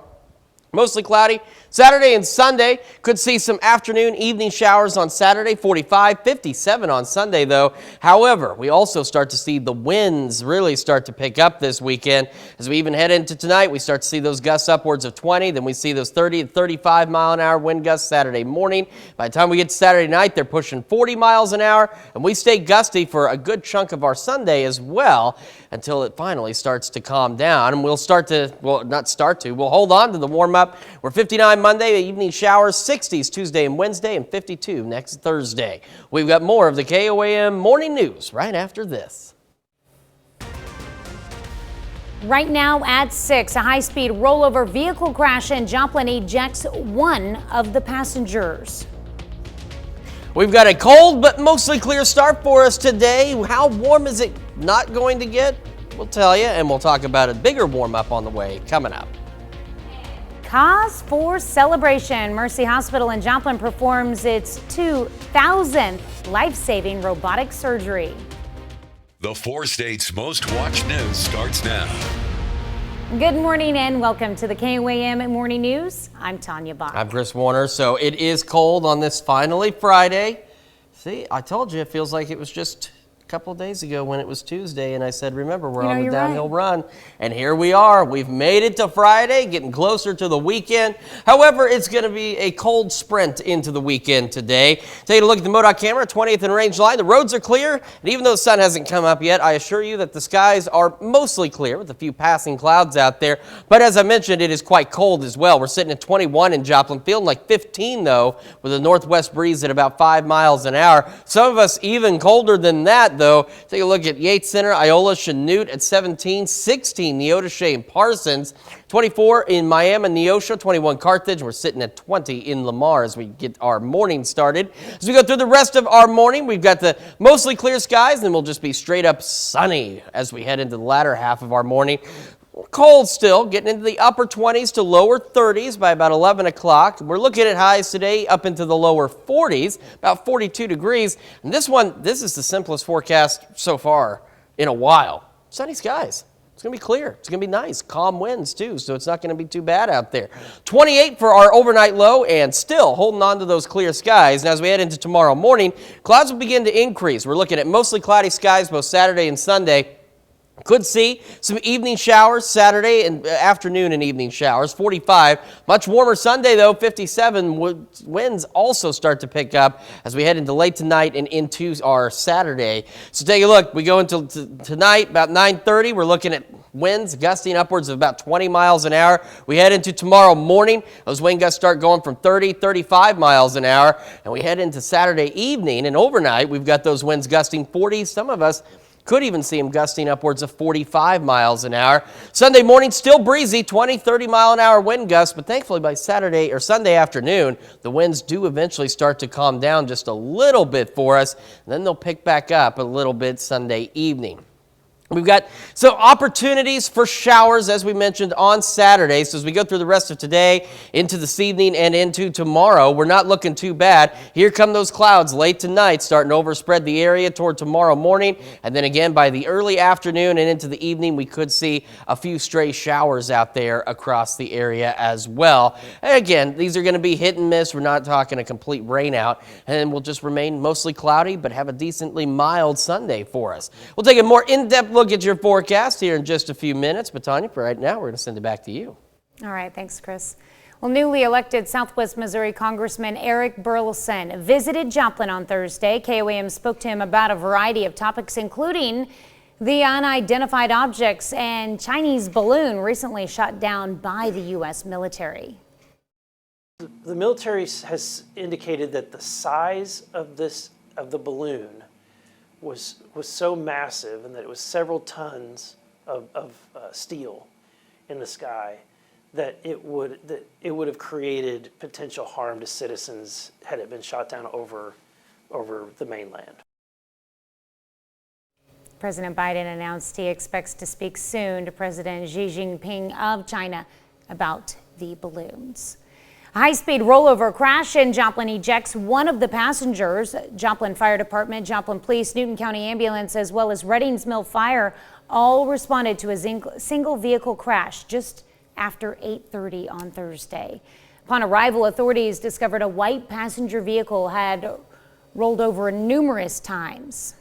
Mostly cloudy. Saturday and Sunday could see some afternoon, evening showers on Saturday, 45, 57 on Sunday though. However, we also start to see the winds really start to pick up this weekend. As we even head into tonight, we start to see those gusts upwards of 20. Then we see those 30 to 35 mile an hour wind gusts Saturday morning. By the time we get to Saturday night, they're pushing 40 miles an hour. And we stay gusty for a good chunk of our Sunday as well until it finally starts to calm down. And we'll we'll hold on to the warm up. We're 59 Monday, evening showers, 60s Tuesday and Wednesday, and 52 next Thursday. We've got more of the KOAM morning news right after this. Right now at 6, a high-speed rollover vehicle crash in Joplin ejects one of the passengers. We've got a cold but mostly clear start for us today. How warm is it not going to get? We'll tell you, and we'll talk about a bigger warm-up on the way coming up. Cause for celebration. Mercy Hospital in Joplin performs its 2,000th life-saving robotic surgery. The 4 states' most watched news starts now. Good morning and welcome to the KOAM Morning News. I'm Tanya Bach. I'm Chris Warner. So it is cold on this finally Friday. See, I told you it feels like it was just a couple of days ago when it was Tuesday, and I said, remember, we're on the downhill run. And here we are. We've made it to Friday, getting closer to the weekend. However, it's going to be a cold sprint into the weekend today. Take a look at the MoDOT camera, 20th and Range Line. The roads are clear, and even though the sun hasn't come up yet, I assure you that the skies are mostly clear with a few passing clouds out there. But as I mentioned, it is quite cold as well. We're sitting at 21 in Joplin, feeling like 15 though, with a northwest breeze at about 5 miles an hour. Some of us even colder than that though. Take a look at Yates Center, Iola, Chanute at 17, 16 Neodesha and Parsons, 24 in Miami, Neosho, 21 Carthage. We're sitting at 20 in Lamar as we get our morning started. As we go through the rest of our morning, we've got the mostly clear skies, and then we'll just be straight up sunny as we head into the latter half of our morning. Cold still, getting into the upper 20s to lower 30s by about 11 o'clock. We're looking at highs today up into the lower 40s, about 42 degrees. And this is the simplest forecast so far in a while. Sunny skies. It's going to be clear. It's going to be nice. Calm winds, too, so it's not going to be too bad out there. 28 for our overnight low, and still holding on to those clear skies. Now, as we head into tomorrow morning, clouds will begin to increase. We're looking at mostly cloudy skies both Saturday and Sunday. Could see some evening showers Saturday and afternoon and evening showers, 45. Much warmer Sunday, though, 57. Winds also start to pick up as we head into late tonight and into our Saturday. So take a look. We go into tonight about 9:30. We're looking at winds gusting upwards of about 20 miles an hour. We head into tomorrow morning. Those wind gusts start going from 30, 35 miles an hour. And we head into Saturday evening and overnight. We've got those winds gusting 40. Some of us could even see them gusting upwards of 45 miles an hour. Sunday morning, still breezy, 20, 30 mile an hour wind gusts, but thankfully by Saturday or Sunday afternoon, the winds do eventually start to calm down just a little bit for us, and then they'll pick back up a little bit Sunday evening. We've got some opportunities for showers, as we mentioned, on Saturday. So as we go through the rest of today, into this evening, and into tomorrow, we're not looking too bad. Here come those clouds late tonight, starting to overspread the area toward tomorrow morning. And then again, by the early afternoon and into the evening, we could see a few stray showers out there across the area as well. And again, these are going to be hit and miss. We're not talking a complete rain out. And we'll just remain mostly cloudy, but have a decently mild Sunday for us. We'll take a more in-depth look at your forecast here in just a few minutes. But Tanya, for right now, we're going to send it back to you. All right, thanks, Chris. Well, newly elected Southwest Missouri Congressman Eric Burleson visited Joplin on Thursday. KOAM spoke to him about a variety of topics, including the unidentified objects and Chinese balloon recently shot down by the U.S. military. The military has indicated that the size of the balloon was so massive, and that it was several tons of steel in the sky, that it would have created potential harm to citizens had it been shot down over the mainland. President Biden announced he expects to speak soon to President Xi Jinping of China about the balloons. A high-speed rollover crash in Joplin ejects one of the passengers. Joplin Fire Department, Joplin Police, Newton County Ambulance, as well as Reddings Mill Fire all responded to a single vehicle crash just after 8:30 on Thursday. Upon arrival, authorities discovered a white passenger vehicle had rolled over numerous times.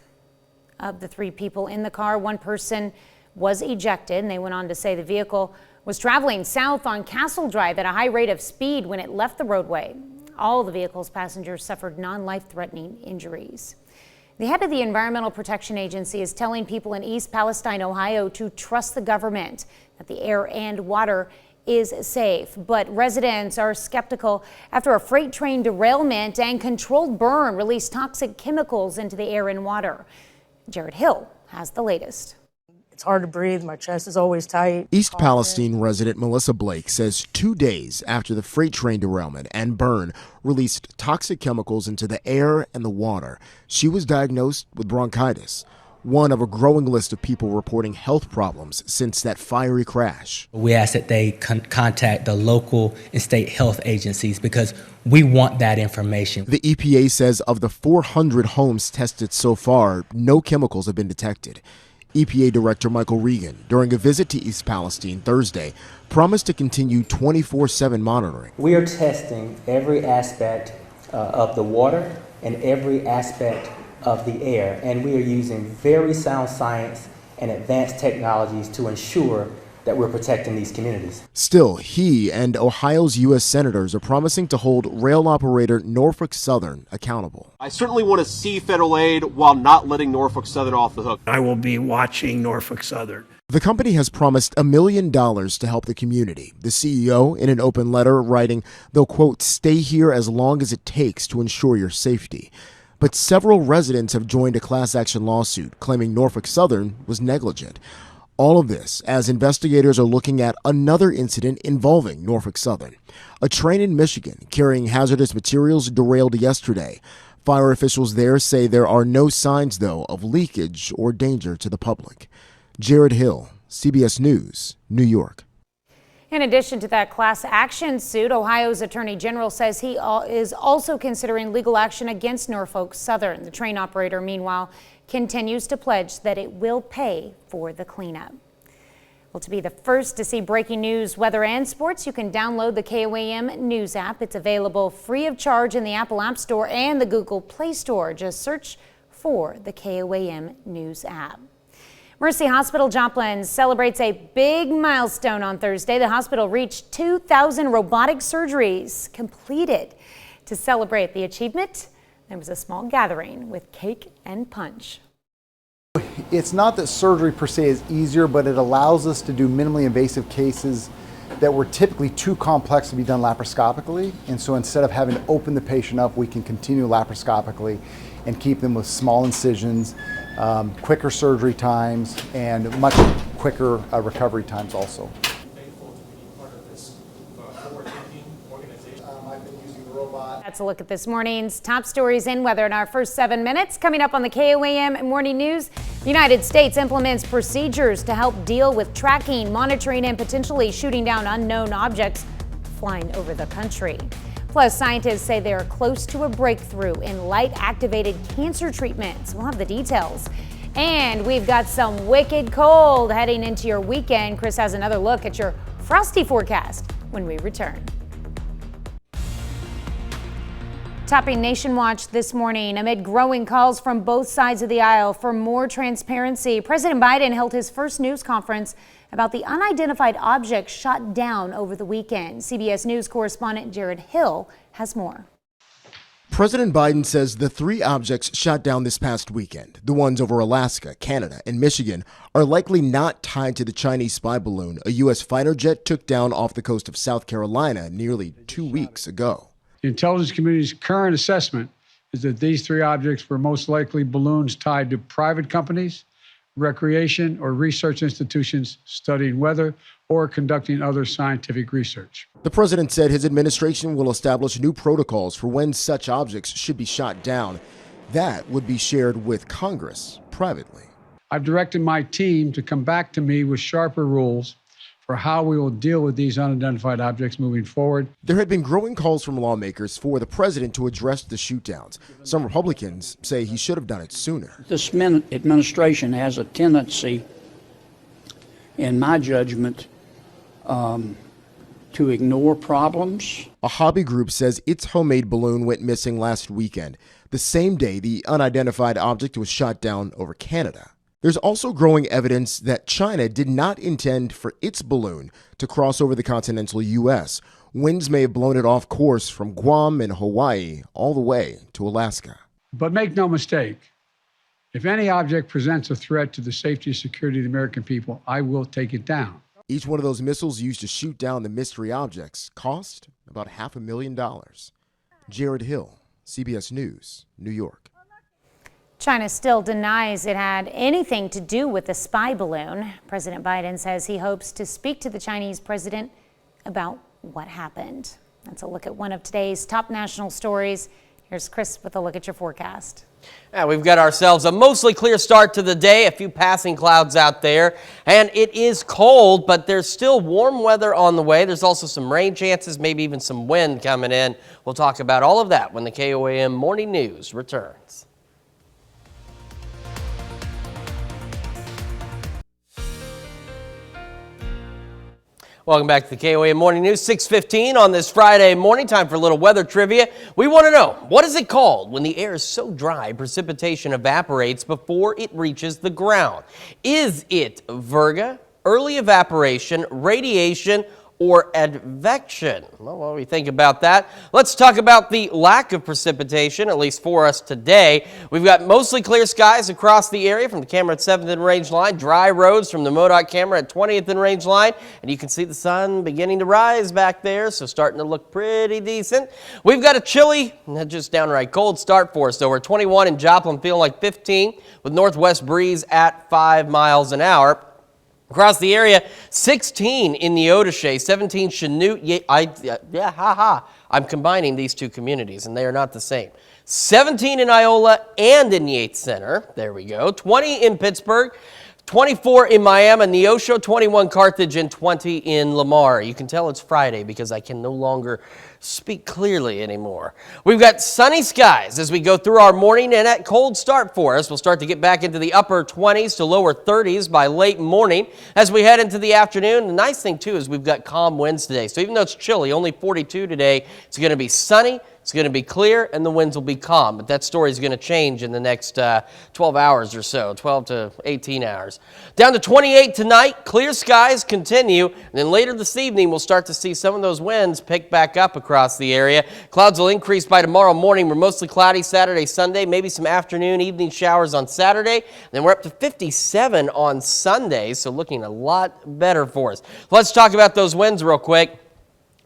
Of the 3 people in the car, 1 person was ejected, and they went on to say the vehicle was traveling south on Castle Drive at a high rate of speed when it left the roadway. All the vehicle's passengers suffered non-life-threatening injuries. The head of the Environmental Protection Agency is telling people in East Palestine, Ohio, to trust the government, that the air and water is safe. But residents are skeptical after a freight train derailment and controlled burn released toxic chemicals into the air and water. Jared Hill has the latest. It's hard to breathe. My chest is always tight. East Palestine resident Melissa Blake says 2 days after the freight train derailment and burn released toxic chemicals into the air and the water, she was diagnosed with bronchitis, one of a growing list of people reporting health problems since that fiery crash. We ask that they contact the local and state health agencies because we want that information. The EPA says of the 400 homes tested so far, no chemicals have been detected. EPA Director Michael Regan, during a visit to East Palestine Thursday, promised to continue 24/7 monitoring. We are testing every aspect of the water and every aspect of the air, and we are using very sound science and advanced technologies to ensure that we're protecting these communities. Still, he and Ohio's U.S. senators are promising to hold rail operator Norfolk Southern accountable. I certainly want to see federal aid while not letting Norfolk Southern off the hook. I will be watching Norfolk Southern. The company has promised $1 million to help the community. The CEO, in an open letter, writing, they'll, quote, stay here as long as it takes to ensure your safety. But several residents have joined a class action lawsuit claiming Norfolk Southern was negligent. All of this as investigators are looking at another incident involving Norfolk Southern. A train in Michigan carrying hazardous materials derailed yesterday. Fire officials there say there are no signs, though, of leakage or danger to the public. Jared Hill, CBS News, New York. In addition to that class action suit, Ohio's Attorney General says he is also considering legal action against Norfolk Southern. The train operator, meanwhile, continues to pledge that it will pay for the cleanup. Well, to be the first to see breaking news, weather, and sports, you can download the KOAM News app. It's available free of charge in the Apple App Store and the Google Play Store. Just search for the KOAM News app. Mercy Hospital Joplin celebrates a big milestone on Thursday. The hospital reached 2,000 robotic surgeries completed. To celebrate the achievement, there was a small gathering with cake and punch. It's not that surgery per se is easier, but it allows us to do minimally invasive cases that were typically too complex to be done laparoscopically. And so instead of having to open the patient up, we can continue laparoscopically and keep them with small incisions, quicker surgery times, and much quicker recovery times also. That's a look at this morning's top stories in weather in our first 7 minutes. Coming up on the KOAM Morning News, the United States implements procedures to help deal with tracking, monitoring, and potentially shooting down unknown objects flying over the country. Plus, scientists say they are close to a breakthrough in light-activated cancer treatments. We'll have the details. And we've got some wicked cold heading into your weekend. Chris has another look at your frosty forecast when we return. Topping Nation Watch this morning, amid growing calls from both sides of the aisle for more transparency, President Biden held his first news conference about the unidentified object shot down over the weekend. CBS News correspondent Jared Hill has more. President Biden says the 3 objects shot down this past weekend, the ones over Alaska, Canada, and Michigan, are likely not tied to the Chinese spy balloon a U.S. fighter jet took down off the coast of South Carolina nearly 2 weeks ago. The intelligence community's current assessment is that these three objects were most likely balloons tied to private companies, recreation or research institutions studying weather or conducting other scientific research. The president said his administration will establish new protocols for when such objects should be shot down. That would be shared with Congress privately. I've directed my team to come back to me with sharper rules for how we will deal with these unidentified objects moving forward. There had been growing calls from lawmakers for the president to address the shootdowns. Some Republicans say he should have done it sooner. This administration has a tendency, in my judgment, to ignore problems. A hobby group says its homemade balloon went missing last weekend, the same day the unidentified object was shot down over Canada. There's also growing evidence that China did not intend for its balloon to cross over the continental U.S. Winds may have blown it off course from Guam and Hawaii all the way to Alaska. But make no mistake, if any object presents a threat to the safety and security of the American people, I will take it down. Each one of those missiles used to shoot down the mystery objects cost about $500,000. Jared Hill, CBS News, New York. China still denies it had anything to do with the spy balloon. President Biden says he hopes to speak to the Chinese president about what happened. That's a look at one of today's top national stories. Here's Chris with a look at your forecast. Yeah, we've got ourselves a mostly clear start to the day, a few passing clouds out there, and it is cold, but there's still warm weather on the way. There's also some rain chances, maybe even some wind coming in. We'll talk about all of that when the KOAM Morning News returns. Welcome back to the KOAM Morning News, 6:15 on this Friday morning. Time for a little weather trivia. We want to know, what is it called when the air is so dry precipitation evaporates before it reaches the ground? Is it virga, early evaporation, radiation, or advection? Well, while we think about that, let's talk about the lack of precipitation, at least for us today. We've got mostly clear skies across the area from the camera at 7th and Range Line, dry roads from the MoDOT camera at 20th and Range Line, and you can see the sun beginning to rise back there, so starting to look pretty decent. We've got a chilly, not just downright cold start for us, though. We're 21 in Joplin, feeling like 15, with northwest breeze at 5 miles an hour. Across the area, 16 in Neodesha, 17 Chanute. I'm combining these two communities, and they are not the same. 17 in Iola and in Yates Center. There we go. 20 in Pittsburgh. 24 in Miami, Neosho, 21 Carthage, and 20 in Lamar. You can tell it's Friday because I can no longer speak clearly anymore. We've got sunny skies as we go through our morning, and that cold start for us. We'll start to get back into the upper 20s to lower 30s by late morning. As we head into the afternoon, the nice thing too is we've got calm winds today. So even though it's chilly, only 42 today, it's going to be sunny. It's going to be clear, and the winds will be calm, but that story is going to change in the next 12 hours or so, 12 to 18 hours. Down to 28 tonight, clear skies continue, and then later this evening we'll start to see some of those winds pick back up across the area. Clouds will increase by tomorrow morning. We're mostly cloudy Saturday, Sunday, maybe some afternoon, evening showers on Saturday. Then we're up to 57 on Sunday, so looking a lot better for us. Let's talk about those winds real quick.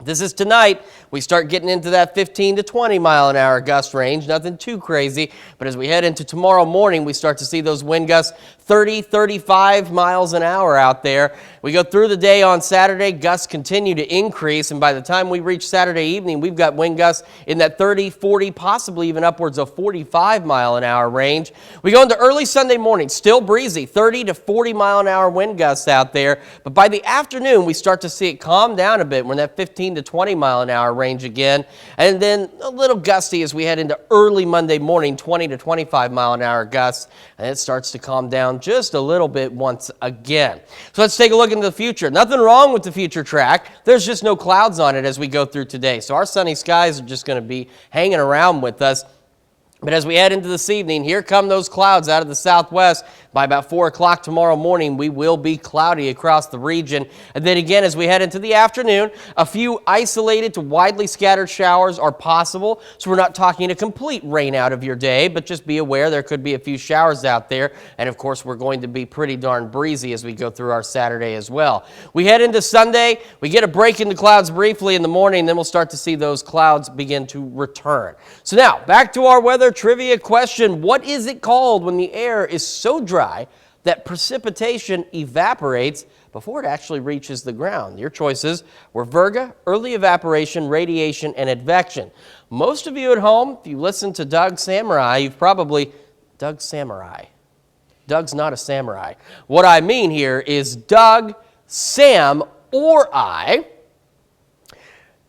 This is tonight. We start getting into that 15 to 20 mile an hour gust range. Nothing too crazy. But as we head into tomorrow morning, we start to see those wind gusts 30, 35 miles an hour out there. We go through the day on Saturday. Gusts continue to increase. And by the time we reach Saturday evening, we've got wind gusts in that 30, 40, possibly even upwards of 45 mile an hour range. We go into early Sunday morning. Still breezy. 30 to 40 mile an hour wind gusts out there. But by the afternoon, we start to see it calm down a bit. We're in that 15 to 20 mile an hour range again, and then a little gusty as we head into early Monday morning, 20 to 25 mile an hour gusts, and it starts to calm down just a little bit once again. So let's take a look into the future. Nothing wrong with the future track. There's just no clouds on it as we go through today. So our sunny skies are just going to be hanging around with us. But as we head into this evening, here come those clouds out of the southwest. By about 4 o'clock tomorrow morning, we will be cloudy across the region. And then again, as we head into the afternoon, a few isolated to widely scattered showers are possible. So we're not talking a complete rain out of your day, but just be aware there could be a few showers out there. And of course, we're going to be pretty darn breezy as we go through our Saturday as well. We head into Sunday, we get a break in the clouds briefly in the morning, then we'll start to see those clouds begin to return. So now, back to our weather trivia question. What is it called when the air is so dry that precipitation evaporates before it actually reaches the ground? Your choices were virga, early evaporation, radiation, and advection. Most of you at home, if you listen to Doug Samurai, you've probably, Doug Samurai. Doug's not a samurai. What I mean here is Doug, Sam, or I.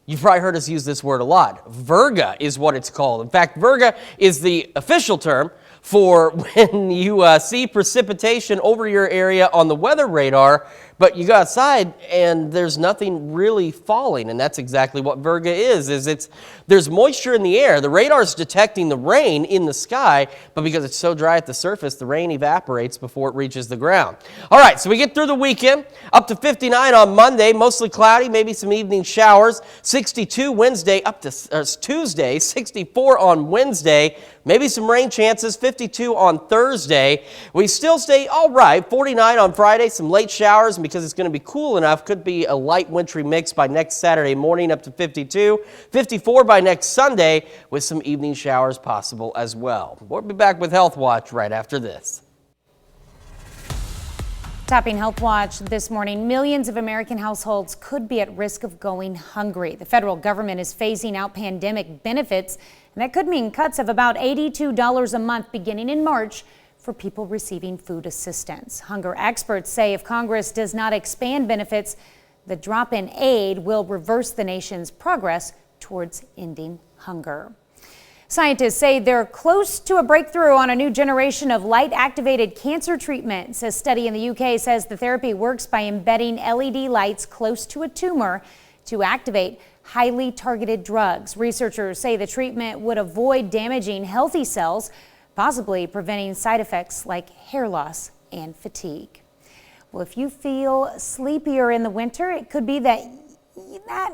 You've probably heard us use this word a lot. Virga is what it's called. In fact, virga is the official term for when you see precipitation over your area on the weather radar, but you go outside and there's nothing really falling, and that's exactly what virga is there's moisture in the air. The radar's detecting the rain in the sky, but because it's so dry at the surface, the rain evaporates before it reaches the ground. All right, so we get through the weekend, up to 59 on Monday, mostly cloudy, maybe some evening showers, 62 Wednesday, up to Tuesday, 64 on Wednesday, maybe some rain chances, 52 on Thursday. We still stay all right, 49 on Friday, some late showers, and because it's going to be cool enough, could be a light wintry mix by next Saturday morning up to 52, 54 by next Sunday with some evening showers possible as well. We'll be back with Health Watch right after this. Topping Health Watch this morning, millions of American households could be at risk of going hungry. The federal government is phasing out pandemic benefits, and that could mean cuts of about $82 a month beginning in March for people receiving food assistance. Hunger experts say if Congress does not expand benefits, the drop in aid will reverse the nation's progress towards ending hunger. Scientists say they're close to a breakthrough on a new generation of light-activated cancer treatments. A study in the UK says the therapy works by embedding LED lights close to a tumor to activate highly targeted drugs. Researchers say the treatment would avoid damaging healthy cells, possibly preventing side effects like hair loss and fatigue. Well, if you feel sleepier in the winter, it could be that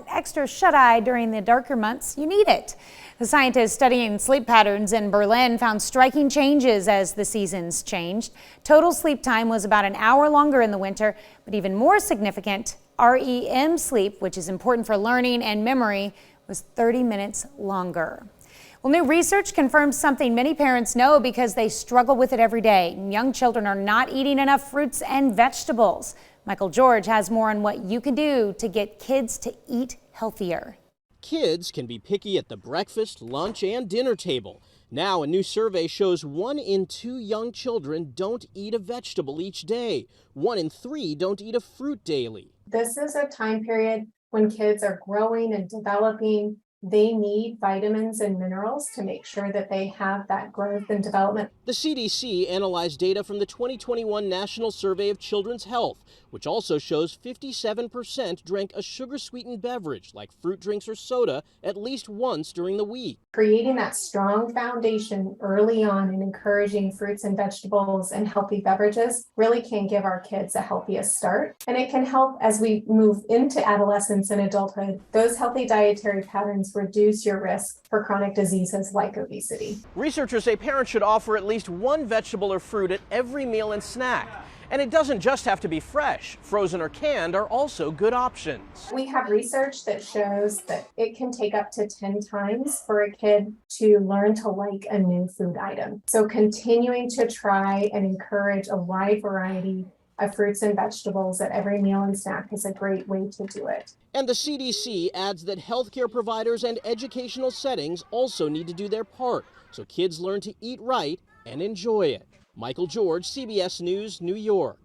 extra shut-eye during the darker months, you need it. The scientists studying sleep patterns in Berlin found striking changes as the seasons changed. Total sleep time was about an hour longer in the winter, but even more significant, REM sleep, which is important for learning and memory, was 30 minutes longer. Well, new research confirms something many parents know because they struggle with it every day. Young children are not eating enough fruits and vegetables. Michael George has more on what you can do to get kids to eat healthier. Kids can be picky at the breakfast, lunch, and dinner table. Now, a new survey shows 1 in 2 young children don't eat a vegetable each day. 1 in 3 don't eat a fruit daily. This is a time period when kids are growing and developing. They need vitamins and minerals to make sure that they have that growth and development. The CDC analyzed data from the 2021 National Survey of Children's Health, which also shows 57% drank a sugar-sweetened beverage like fruit drinks or soda at least once during the week. Creating that strong foundation early on and encouraging fruits and vegetables and healthy beverages really can give our kids a healthiest start. And it can help as we move into adolescence and adulthood. Those healthy dietary patterns reduce your risk for chronic diseases like obesity. Researchers say parents should offer at least one vegetable or fruit at every meal and snack. And it doesn't just have to be fresh. Frozen or canned are also good options. We have research that shows that it can take up to 10 times for a kid to learn to like a new food item. So continuing to try and encourage a wide variety of fruits and vegetables at every meal and snack is a great way to do it. And the CDC adds that healthcare providers and educational settings also need to do their part so kids learn to eat right and enjoy it. Michael George, CBS News, New York.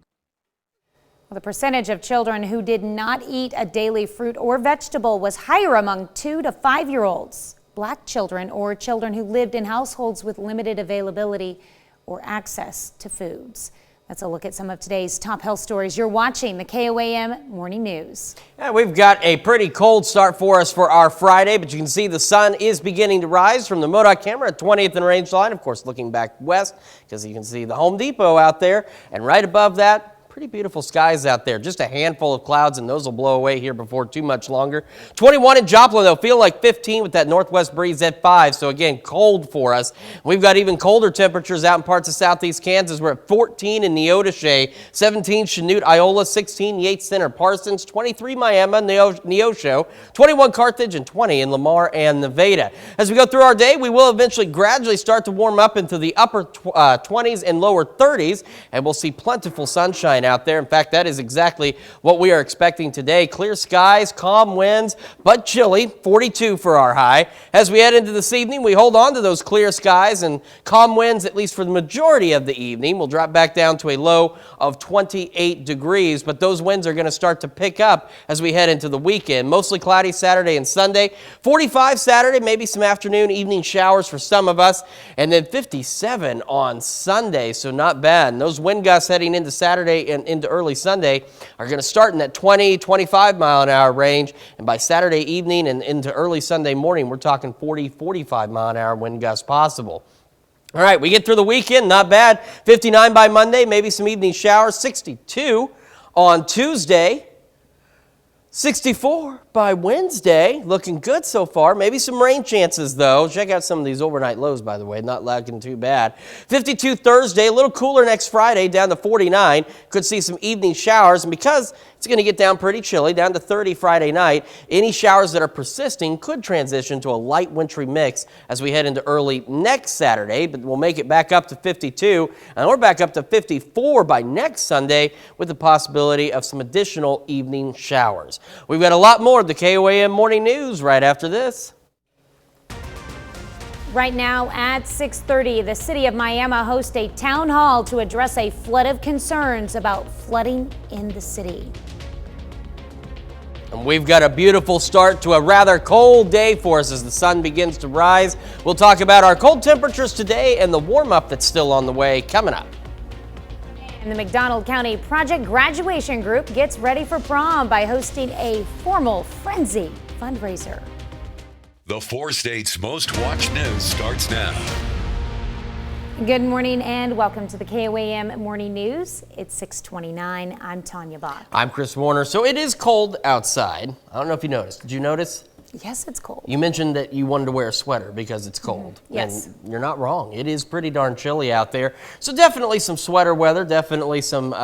Well, the percentage of children who did not eat a daily fruit or vegetable was higher among 2 to 5-year-olds, Black children, or children who lived in households with limited availability or access to foods. That's a look at some of today's top health stories. You're watching the KOAM Morning News. Yeah, we've got a pretty cold start for us for our Friday, but you can see the sun is beginning to rise from the MoDOT camera at 20th and Range Line. Of course, looking back west because you can see the Home Depot out there. And right above that, pretty beautiful skies out there. Just a handful of clouds, and those will blow away here before too much longer. 21 in Joplin, though, feel like 15 with that northwest breeze at 5. So again, cold for us. We've got even colder temperatures out in parts of southeast Kansas. We're at 14 in Neodesha, 17 Chanute, Iola, 16 Yates Center, Parsons, 23 Miami, Neosho, 21 Carthage, and 20 in Lamar and Nevada. As we go through our day, we will eventually gradually start to warm up into the upper 20s and lower 30s, and we'll see plentiful sunshine out there. In fact, that is exactly what we are expecting today. Clear skies, calm winds, but chilly, 42 for our high. As we head into this evening, we hold on to those clear skies and calm winds, at least for the majority of the evening. We'll drop back down to a low of 28 degrees, but those winds are going to start to pick up as we head into the weekend. Mostly cloudy Saturday and Sunday. 45 Saturday, maybe some afternoon, evening showers for some of us, and then 57 on Sunday, so not bad. And those wind gusts heading into Saturday and into early Sunday are going to start in that 20, 25 mile an hour range, and by Saturday evening and into early Sunday morning, we're talking 40, 45 mile an hour wind gusts possible. All right, we get through the weekend, not bad. 59 by Monday, maybe some evening showers. 62 on Tuesday. 64 by Wednesday, looking good so far. Maybe some rain chances, though. Check out some of these overnight lows, by the way. Not looking too bad. 52 Thursday, a little cooler next Friday, down to 49. Could see some evening showers, and because it's going to get down pretty chilly, down to 30 Friday night, any showers that are persisting could transition to a light wintry mix as we head into early next Saturday, but we'll make it back up to 52, and we're back up to 54 by next Sunday with the possibility of some additional evening showers. We've got a lot more of the KOAM Morning News right after this. Right now at 6:30, the city of Miami hosts a town hall to address a flood of concerns about flooding in the city. And we've got a beautiful start to a rather cold day for us as the sun begins to rise. We'll talk about our cold temperatures today and the warm-up that's still on the way coming up. And the McDonald County Project Graduation Group gets ready for prom by hosting a formal Frenzy fundraiser. The 4 states' most watched news starts now. Good morning and welcome to the KOAM Morning News. It's 6:29. I'm Tanya Bach. I'm Chris Warner. So it is cold outside. I don't know if you noticed. Did you notice? Yes, it's cold. You mentioned that you wanted to wear a sweater because it's cold. Yes. And you're not wrong. It is pretty darn chilly out there. So definitely some sweater weather, definitely some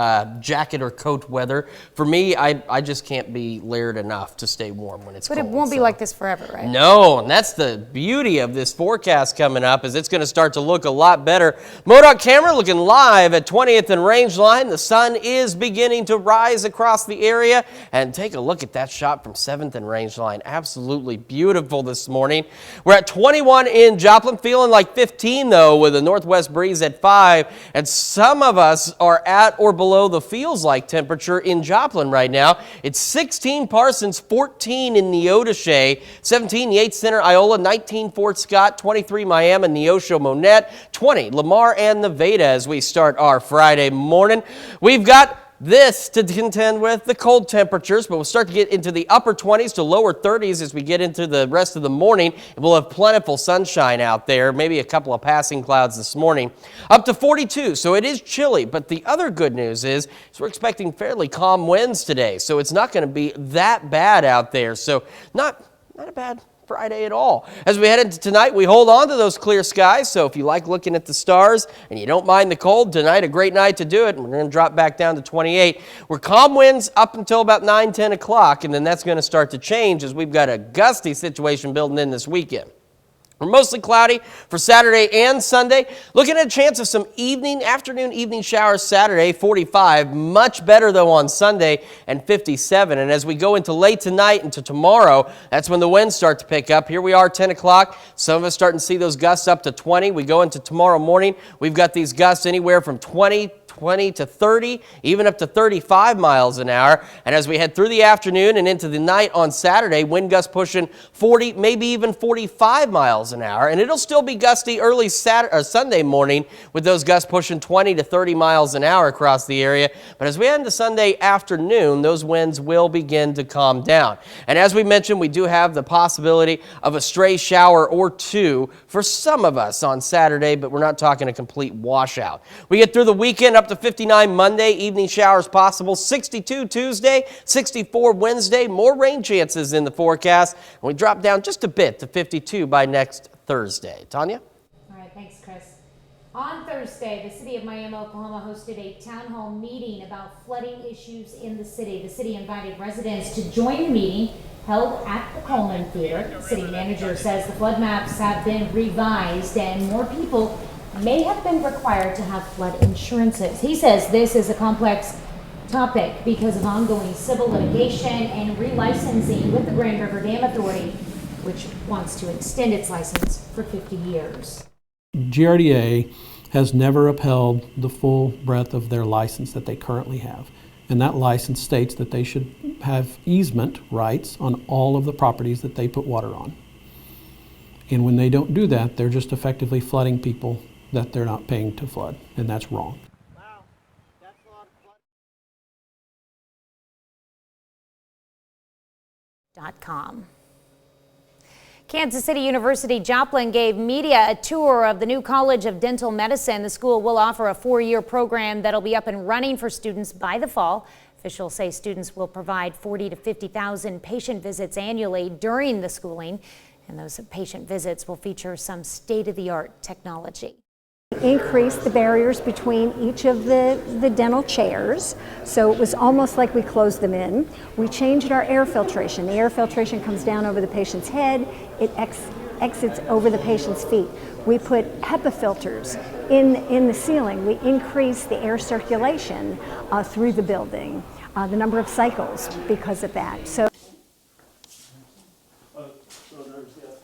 jacket or coat weather. For me, I just can't be layered enough to stay warm when it's cold. But it won't be like this forever, right? No, and that's the beauty of this forecast coming up, is it's going to start to look a lot better. MoDOT camera looking live at 20th and Rangeline. The sun is beginning to rise across the area. And take a look at that shot from 7th and Rangeline. Absolutely beautiful this morning. We're at 21 in Joplin, feeling like 15 though, with a northwest breeze at 5. And some of us are at or below the feels like temperature in Joplin right now. It's 16 Parsons, 14 in Neodesha, 17 Yates Center, Iola, 19 Fort Scott, 23 Miami, Neosho, Monette, 20 Lamar and Nevada as we start our Friday morning. We've got this to contend with, the cold temperatures, but we'll start to get into the upper 20s to lower 30s as we get into the rest of the morning. And we'll have plentiful sunshine out there, maybe a couple of passing clouds this morning. Up to 42, so it is chilly, but the other good news is we're expecting fairly calm winds today, so it's not going to be that bad out there. So not a bad Friday at all. As we head into tonight, we hold on to those clear skies, so if you like looking at the stars and you don't mind the cold, tonight a great night to do it. We're going to drop back down to 28. We're calm winds up until about 9, 10 o'clock, and then that's going to start to change as we've got a gusty situation building in this weekend. We're mostly cloudy for Saturday and Sunday. Looking at a chance of some afternoon, evening showers Saturday, 45. Much better, though, on Sunday, and 57. And as we go into late tonight into tomorrow, that's when the winds start to pick up. Here we are, 10 o'clock. Some of us starting to see those gusts up to 20. We go into tomorrow morning. We've got these gusts anywhere from 20 to 30, even up to 35 miles an hour. And as we head through the afternoon and into the night on Saturday, wind gusts pushing 40, maybe even 45 miles an hour. And it'll still be gusty early Sunday morning with those gusts pushing 20 to 30 miles an hour across the area. But as we head into Sunday afternoon, those winds will begin to calm down. And as we mentioned, we do have the possibility of a stray shower or two for some of us on Saturday, but we're not talking a complete washout. We get through the weekend up up to 59 Monday, evening showers possible, 62 Tuesday, 64 Wednesday, more rain chances in the forecast, and we drop down just a bit to 52 by next Thursday. Tanya? All right, thanks, Chris. On Thursday, the city of Miami, Oklahoma hosted a town hall meeting about flooding issues in the city. The city invited residents to join the meeting held at the Coleman Theater. The city manager says the flood maps have been revised and more people may have been required to have flood insurances. He says this is a complex topic because of ongoing civil litigation and relicensing with the Grand River Dam Authority, which wants to extend its license for 50 years. GRDA has never upheld the full breadth of their license that they currently have. And that license states that they should have easement rights on all of the properties that they put water on. And when they don't do that, they're just effectively flooding people that they're not paying to flood, and that's wrong. .com. Kansas City University Joplin gave media a tour of the new College of Dental Medicine. The school will offer a 4-year program that'll be up and running for students by the fall. Officials say students will provide 40,000 to 50,000 patient visits annually during the schooling, and those patient visits will feature some state-of-the-art technology. Increase the barriers between each of the dental chairs, so it was almost like we closed them in. We changed our air filtration. The air filtration comes down over the patient's head, it exits over the patient's feet. We put HEPA filters in the ceiling. We increase the air circulation through the building, the number of cycles because of that. So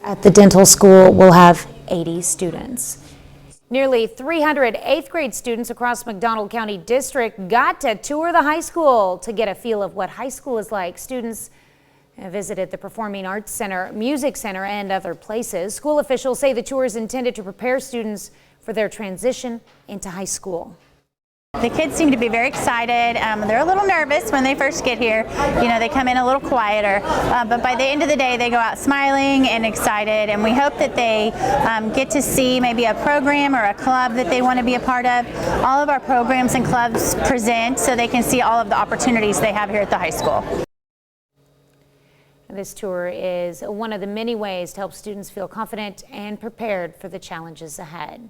at the dental school, we'll have 80 students. Nearly 300 8th grade students across McDonald County District got to tour the high school to get a feel of what high school is like. Students visited the Performing Arts Center, Music Center, and other places. School officials say the tour is intended to prepare students for their transition into high school. The kids seem to be very excited. They're a little nervous when they first get here. You know, they come in a little quieter, but by the end of the day, they go out smiling and excited, and we hope that they get to see maybe a program or a club that they want to be a part of. All of our programs and clubs present so they can see all of the opportunities they have here at the high school. This tour is one of the many ways to help students feel confident and prepared for the challenges ahead.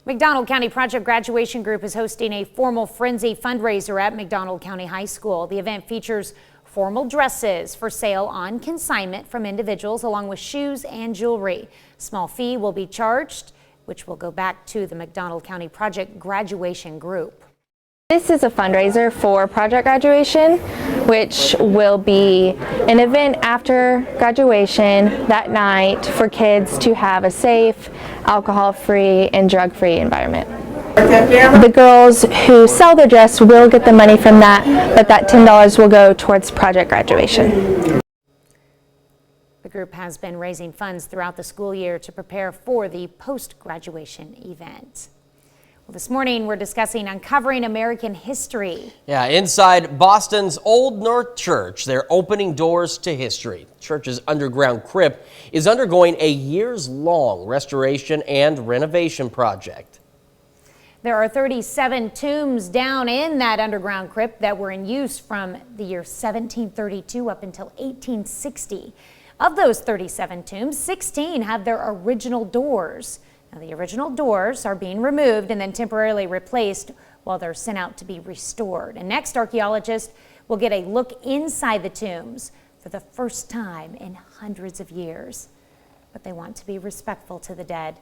McDonald County Project Graduation Group is hosting a Formal Frenzy fundraiser at McDonald County High School. The event features formal dresses for sale on consignment from individuals, along with shoes and jewelry. A small fee will be charged, which will go back to the McDonald County Project Graduation Group. This is a fundraiser for Project Graduation, which will be an event after graduation that night for kids to have a safe, alcohol-free, and drug-free environment. The girls who sell their dress will get the money from that, but that $10 will go towards Project Graduation. The group has been raising funds throughout the school year to prepare for the post-graduation event. Well, this morning we're discussing uncovering American history. Yeah, inside Boston's Old North Church, they're opening doors to history. The church's underground crypt is undergoing a years-long restoration and renovation project. There are 37 tombs down in that underground crypt that were in use from the year 1732 up until 1860. Of those 37 tombs, 16 have their original doors. Now, the original doors are being removed and then temporarily replaced while they're sent out to be restored. And next, archaeologists will get a look inside the tombs for the first time in hundreds of years. But they want to be respectful to the dead,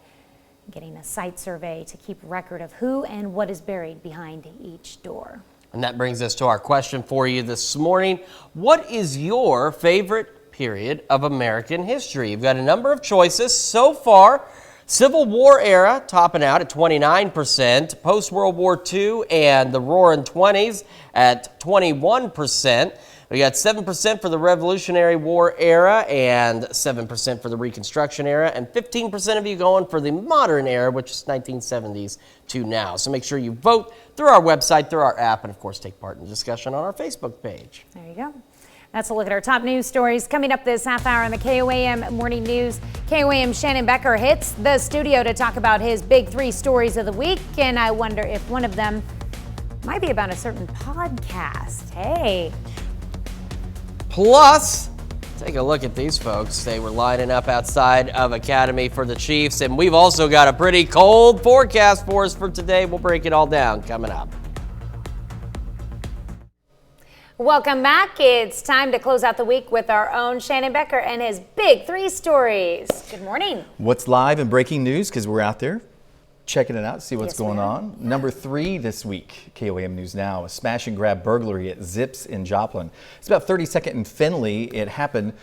getting a site survey to keep record of who and what is buried behind each door. And that brings us to our question for you this morning. What is your favorite period of American history? You've got a number of choices so far. Civil War era topping out at 29%, post-World War II and the Roaring 20s at 21%. We got 7% for the Revolutionary War era and 7% for the Reconstruction era, and 15% of you going for the modern era, which is 1970s to now. So make sure you vote through our website, through our app, and of course take part in the discussion on our Facebook page. There you go. That's a look at our top news stories coming up this half hour in the KOAM Morning News. KOAM Shannon Becker hits the studio to talk about his big 3 stories of the week, and I wonder if one of them Might be about a certain podcast. Hey. Plus, take a look at these folks. They were lining up outside of Academy for the Chiefs, and we've also got a pretty cold forecast for us for today. We'll break it all down coming up. Welcome back. It's time to close out the week with our own Shannon Becker and his Big 3 stories. Good morning. What's live and breaking news, because we're out there checking it out, see what's going on. Number 3 this week, KOAM News Now, a smash and grab burglary at Zips in Joplin. It's about 32nd and Finley. It happened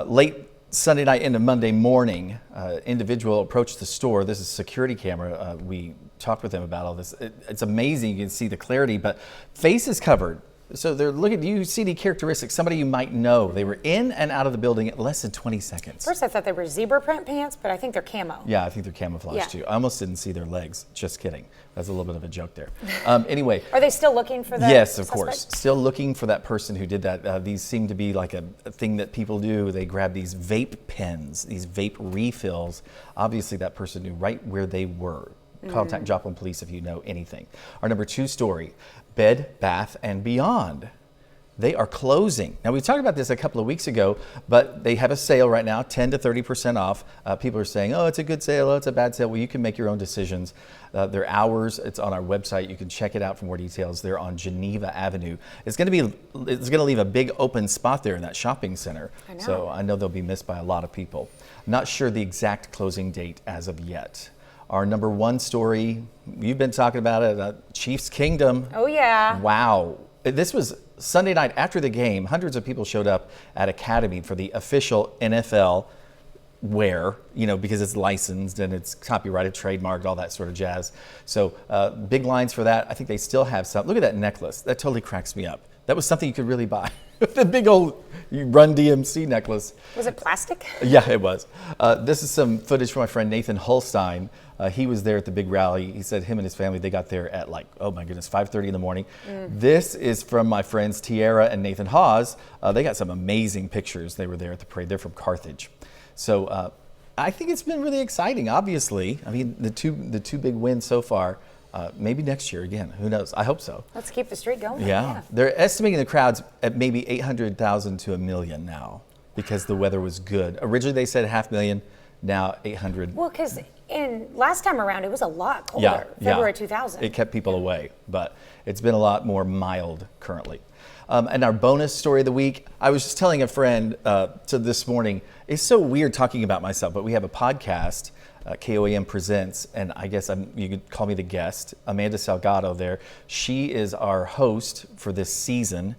late Sunday night into Monday morning. Individual approached the store. This is a security camera. We talked with them about all this. It's amazing. You can see the clarity, but face is covered. So they're looking, do you see any characteristics? Somebody you might know. They were in and out of the building at less than 20 seconds. First I thought they were zebra print pants, but I think they're camo. Yeah, I think they're camouflage too. I almost didn't see their legs. Just kidding. That's a little bit of a joke there. Anyway. Are they still looking for that? Yes, of course. Still looking for that person who did that. These seem to be like a thing that people do. They grab these vape pens, these vape refills. Obviously that person knew right where they were. Contact Joplin Police if you know anything. Our number 2 story, Bed Bath & Beyond. They are closing. Now, we talked about this a couple of weeks ago, but they have a sale right now, 10 to 30% off. People are saying, oh, it's a good sale, oh, it's a bad sale. Well, you can make your own decisions. Their hours, it's on our website. You can check it out for more details. They're on Geneva Avenue. It's going to leave a big open spot there in that shopping center. So I know they'll be missed by a lot of people. Not sure the exact closing date as of yet. Our number 1 story, you've been talking about it, Chiefs Kingdom. Oh, yeah. Wow. This was Sunday night after the game. Hundreds of people showed up at Academy for the official NFL wear, because it's licensed and it's copyrighted, trademarked, all that sort of jazz. So big lines for that. I think they still have some. Look at that necklace. That totally cracks me up. That was something you could really buy. The big old Run DMC necklace. Was it plastic? Yeah, it was. This is some footage from my friend Nathan Holstein. He was there at the big rally. He said him and his family, they got there at 5:30 in the morning. This is from my friends Tiara and Nathan Hawes. They got some amazing pictures. They were there at the parade. They're from Carthage. So I think it's been really exciting, obviously. I mean, the two big wins so far. Maybe next year again. Who knows? I hope so. Let's keep the streak going. Yeah. They're estimating the crowds at maybe 800,000 to 1 million now because the weather was good. Originally they said 500,000, now 800. Well, because last time around it was a lot colder. February 2000. It kept people away, but it's been a lot more mild currently. And our bonus story of the week, I was just telling a friend to this morning, it's so weird talking about myself, but we have a podcast. KOAM Presents, and I guess you could call me the guest, Amanda Salgado there. She is our host for this season,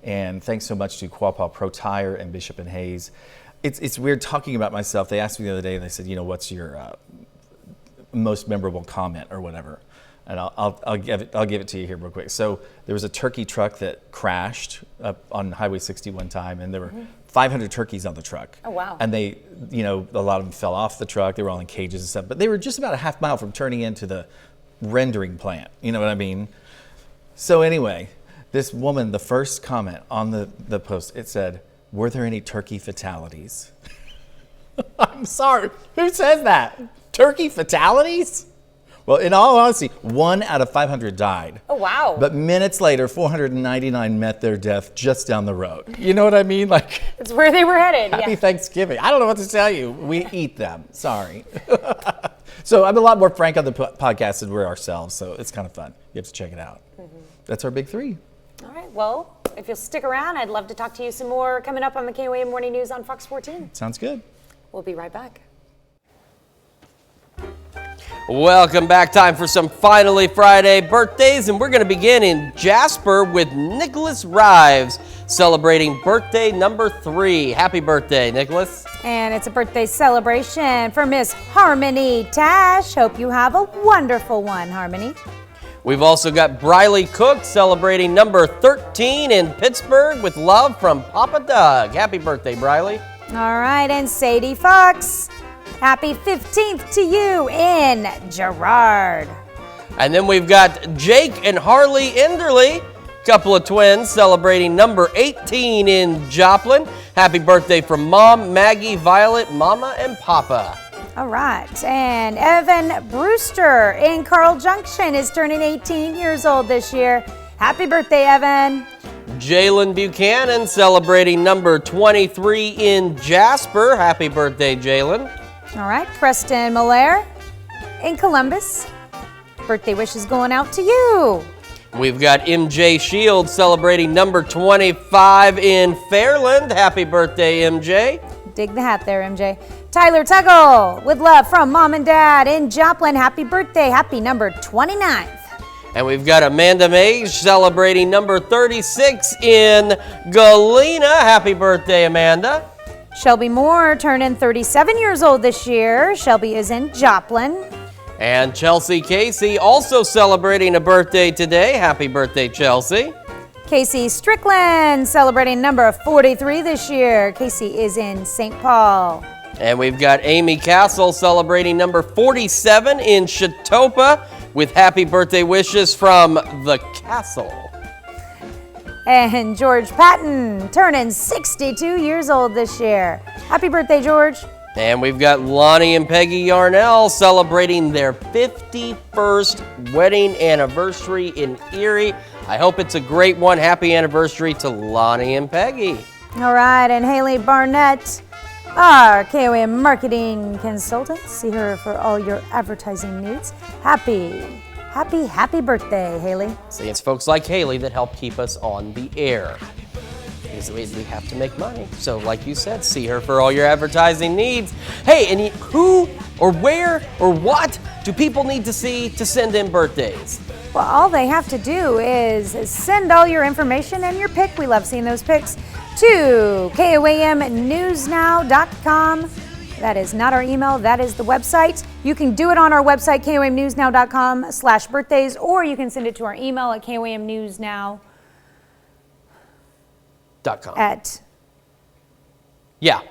and thanks so much to Quapaw Pro Tire and Bishop and Hayes. It's weird talking about myself. They asked me the other day, and they said, what's your most memorable comment or whatever? And I'll give it to you here real quick. So there was a turkey truck that crashed up on Highway 60 one time, and there were 500 turkeys on the truck. Oh, wow. And they, a lot of them fell off the truck. They were all in cages and stuff, but they were just about a half mile from turning into the rendering plant. You know what I mean? So anyway, this woman, the first comment on the post, it said, "Were there any turkey fatalities?" I'm sorry. Who says that? Turkey fatalities? Well, in all honesty, 1 out of 500 died. Oh, wow. But minutes later, 499 met their death just down the road. You know what I mean? It's where they were headed. Happy Thanksgiving. I don't know what to tell you. We eat them. Sorry. So I'm a lot more frank on the podcast than we're ourselves, so it's kind of fun. You have to check it out. That's our big 3. All right. Well, if you'll stick around, I'd love to talk to you some more coming up on the KOAM Morning News on Fox 14. Sounds good. We'll be right back. Welcome back. Time for some Finally Friday birthdays, and we're going to begin in Jasper with Nicholas Rives, celebrating birthday number 3. Happy birthday, Nicholas. And it's a birthday celebration for Miss Harmony Tash. Hope you have a wonderful one, Harmony. We've also got Briley Cook celebrating number 13 in Pittsburgh with love from Papa Doug. Happy birthday, Briley. All right, and Sadie Fox. Happy 15th to you in Girard. And then we've got Jake and Harley Enderly, couple of twins celebrating number 18 in Joplin. Happy birthday from Mom, Maggie, Violet, Mama, and Papa. All right, and Evan Brewster in Carl Junction is turning 18 years old this year. Happy birthday, Evan. Jalen Buchanan celebrating number 23 in Jasper. Happy birthday, Jalen. All right, Preston Malaire in Columbus. Birthday wishes going out to you. We've got MJ Shields celebrating number 25 in Fairland. Happy birthday, MJ. Dig the hat there, MJ. Tyler Tuggle with love from Mom and Dad in Joplin. Happy birthday. Happy number 29th. And we've got Amanda Mage celebrating number 36 in Galena. Happy birthday, Amanda. Shelby Moore turning 37 years old this year. Shelby is in Joplin. And Chelsea Casey also celebrating a birthday today. Happy birthday, Chelsea. Casey Strickland celebrating number 43 this year. Casey is in St. Paul. And we've got Amy Castle celebrating number 47 in Chautauqua with happy birthday wishes from the Castle. And George Patton turning 62 years old this year. Happy birthday, George. And we've got Lonnie and Peggy Yarnell celebrating their 51st wedding anniversary in Erie. I hope it's a great one. Happy anniversary to Lonnie and Peggy. All right, and Haley Barnett, our KOAM marketing consultant. See her for all your advertising needs. Happy birthday, Haley. See, it's folks like Haley that help keep us on the air. Because we have to make money. So like you said, see her for all your advertising needs. Hey, and who or where or what do people need to see to send in birthdays? Well, all they have to do is send all your information and your pic. We love seeing those pics to KOAMnewsnow.com. That is not our email, that is the website. You can do it on our website, KOAMnewsnow.com/birthdays, or you can send it to our email at KOAMnewsnow.com. Yeah.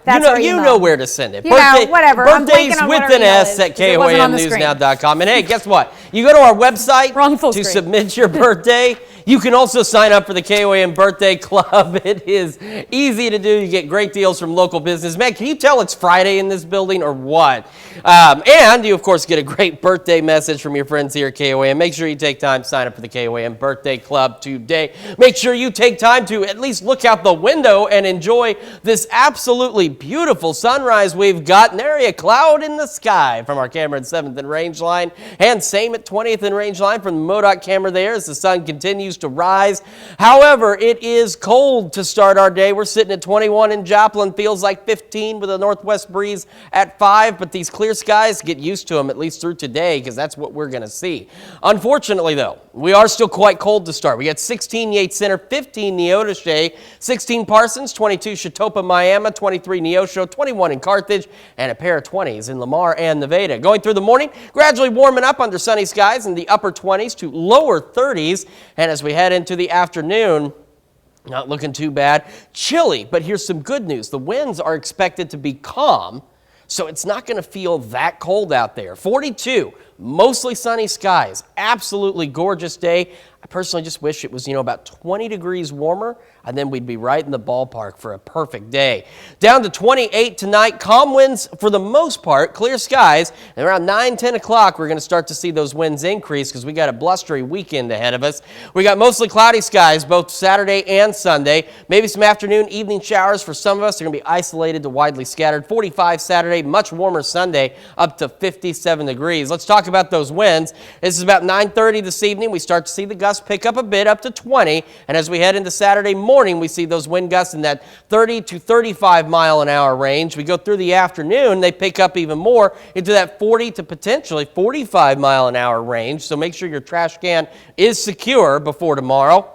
That's you know where to send it. Whatever. Birthdays with an S at KOAMnewsnow.com. And hey, guess what? You go to our website to submit your birthday. You can also sign up for the KOAM Birthday Club. It is easy to do. You get great deals from local business. Man, can you tell it's Friday in this building or what? And you, of course, get a great birthday message from your friends here at KOAM. Make sure you take time to sign up for the KOAM Birthday Club today. Make sure you take time to at least look out the window and enjoy this absolutely beautiful sunrise we've got. Nary a cloud in the sky from our camera at 7th and Range Line. And same at 20th and Range Line from the MoDOT camera there as the sun continues to rise. However, it is cold to start our day. We're sitting at 21 in Joplin. Feels like 15 with a northwest breeze at 5. But these clear skies, get used to them at least through today because that's what we're going to see. Unfortunately, though, we are still quite cold to start. We got 16 Yates Center, 15 Neodesha, 16 Parsons, 22 Chautauqua, Miami, 23 Neosho, 21 in Carthage, and a pair of 20s in Lamar and Nevada. Going through the morning, gradually warming up under sunny skies in the upper 20s to lower 30s. And as we head into the afternoon, not looking too bad. Chilly, but here's some good news. The winds are expected to be calm, so it's not going to feel that cold out there. 42, mostly sunny skies. Absolutely gorgeous day. I personally just wish it was, about 20 degrees warmer, and then we'd be right in the ballpark for a perfect day. Down to 28 tonight. Calm winds for the most part, clear skies. And around 9, 10 o'clock, we're going to start to see those winds increase because we got a blustery weekend ahead of us. We got mostly cloudy skies both Saturday and Sunday. Maybe some afternoon, evening showers for some of us. They're going to be isolated to widely scattered. 45 Saturday, much warmer Sunday, up to 57 degrees. Let's talk about those winds. This is about 9:30 this evening. We start to see the gusts pick up a bit, up to 20. And as we head into Saturday morning, we see those wind gusts in that 30 to 35 mile an hour range. We go through the afternoon, they pick up even more into that 40 to potentially 45 mile an hour range. So make sure your trash can is secure before tomorrow.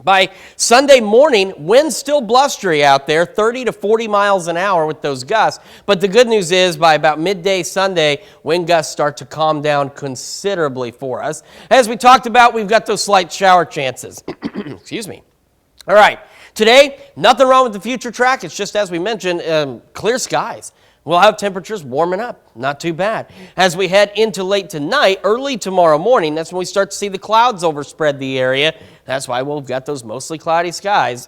By Sunday morning, winds still blustery out there, 30 to 40 miles an hour with those gusts. But the good news is by about midday Sunday, wind gusts start to calm down considerably for us. As we talked about, we've got those slight shower chances. Excuse me. All right, today, nothing wrong with the future track. It's just, as we mentioned, clear skies. We'll have temperatures warming up. Not too bad. As we head into late tonight, early tomorrow morning, that's when we start to see the clouds overspread the area. That's why we've got those mostly cloudy skies.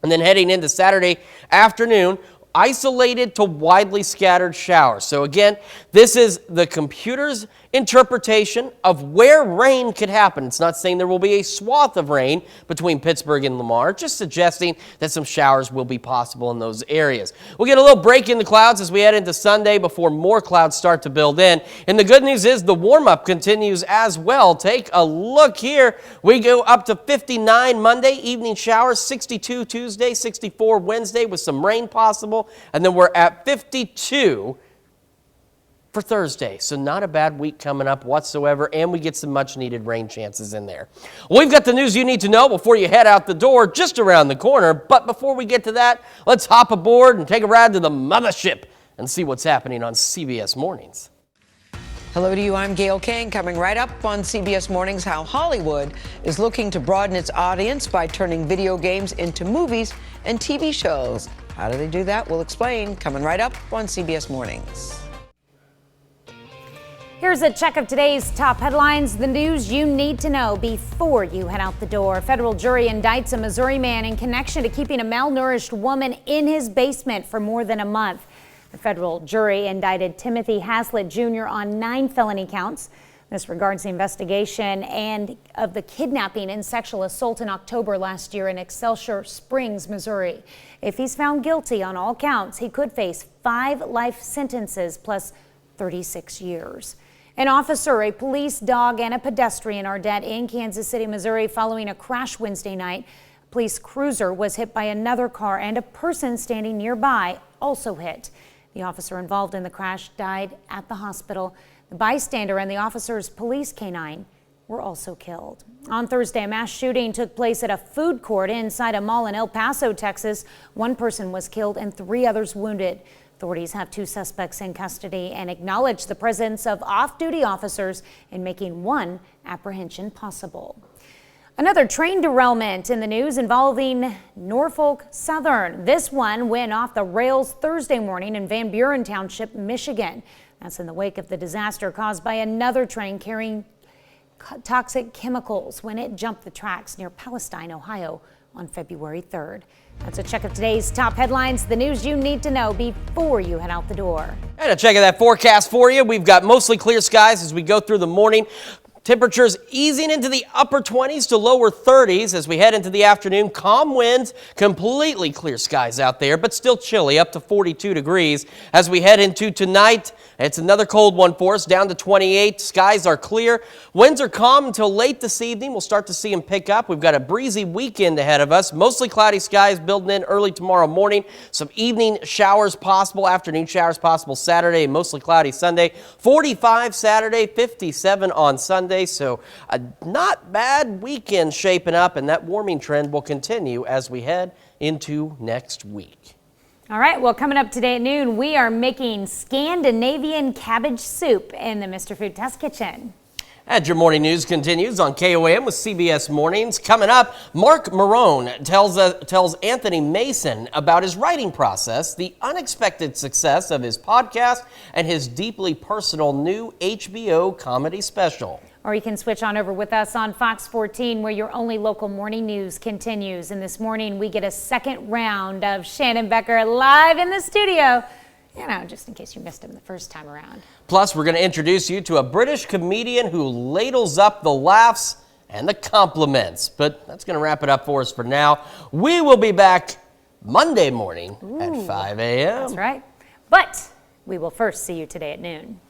And then heading into Saturday afternoon, isolated to widely scattered showers. So again, this is the computer's interpretation of where rain could happen. It's not saying there will be a swath of rain between Pittsburgh and Lamar, just suggesting that some showers will be possible in those areas. We'll get a little break in the clouds as we head into Sunday before more clouds start to build in. And the good news is the warm-up continues as well. Take a look here. We go up to 59 Monday, evening showers, 62 Tuesday, 64 Wednesday with some rain possible, and then we're at 52 for Thursday. So not a bad week coming up whatsoever, and we get some much needed rain chances in there. Well, we've got the news you need to know before you head out the door just around the corner. But before we get to that, let's hop aboard and take a ride to the mothership and see what's happening on CBS Mornings. Hello to you, I'm Gail King. Coming right up on CBS Mornings, how Hollywood is looking to broaden its audience by turning video games into movies and TV shows. How do they do that? We'll explain. Coming right up on CBS Mornings. Here's a check of today's top headlines, the news you need to know before you head out the door. A federal jury indicts a Missouri man in connection to keeping a malnourished woman in his basement for more than a month. The federal jury indicted Timothy Haslett Jr. on 9 felony counts. This regards the investigation and of the kidnapping and sexual assault in October last year in Excelsior Springs, Missouri. If he's found guilty on all counts, he could face 5 life sentences plus 36 years. An officer, a police dog, and a pedestrian are dead in Kansas City, Missouri following a crash Wednesday night. A police cruiser was hit by another car, and a person standing nearby also hit. The officer involved in the crash died at the hospital. The bystander and the officer's police canine were also killed. On Thursday, a mass shooting took place at a food court inside a mall in El Paso, Texas. 1 person was killed and 3 others wounded. Authorities have 2 suspects in custody and acknowledge the presence of off-duty officers in making 1 apprehension possible. Another train derailment in the news involving Norfolk Southern. This one went off the rails Thursday morning in Van Buren Township, Michigan. That's in the wake of the disaster caused by another train carrying toxic chemicals when it jumped the tracks near Palestine, Ohio on February 3rd. That's a check of today's top headlines, the news you need to know before you head out the door. And a check of that forecast for you. We've got mostly clear skies as we go through the morning. Temperatures easing into the upper 20s to lower 30s as we head into the afternoon. Calm winds, completely clear skies out there, but still chilly, up to 42 degrees. As we head into tonight, it's another cold one for us, down to 28. Skies are clear. Winds are calm until late this evening. We'll start to see them pick up. We've got a breezy weekend ahead of us. Mostly cloudy skies building in early tomorrow morning. Some evening showers possible, afternoon showers possible Saturday, mostly cloudy Sunday. 45 Saturday, 57 on Sunday. So a not bad weekend shaping up, and that warming trend will continue as we head into next week. All right, well, coming up today at noon, we are making Scandinavian cabbage soup in the Mr. Food Test Kitchen. And your morning news continues on KOAM with CBS Mornings. Coming up, Mark Marone tells Anthony Mason about his writing process, the unexpected success of his podcast, and his deeply personal new HBO comedy special. Or you can switch on over with us on Fox 14, where your only local morning news continues. And this morning, we get a second round of Shannon Becker live in the studio. You know, just in case you missed him the first time around. Plus, we're going to introduce you to a British comedian who ladles up the laughs and the compliments. But that's going to wrap it up for us for now. We will be back Monday morning at 5 a.m. That's right. But we will first see you today at noon.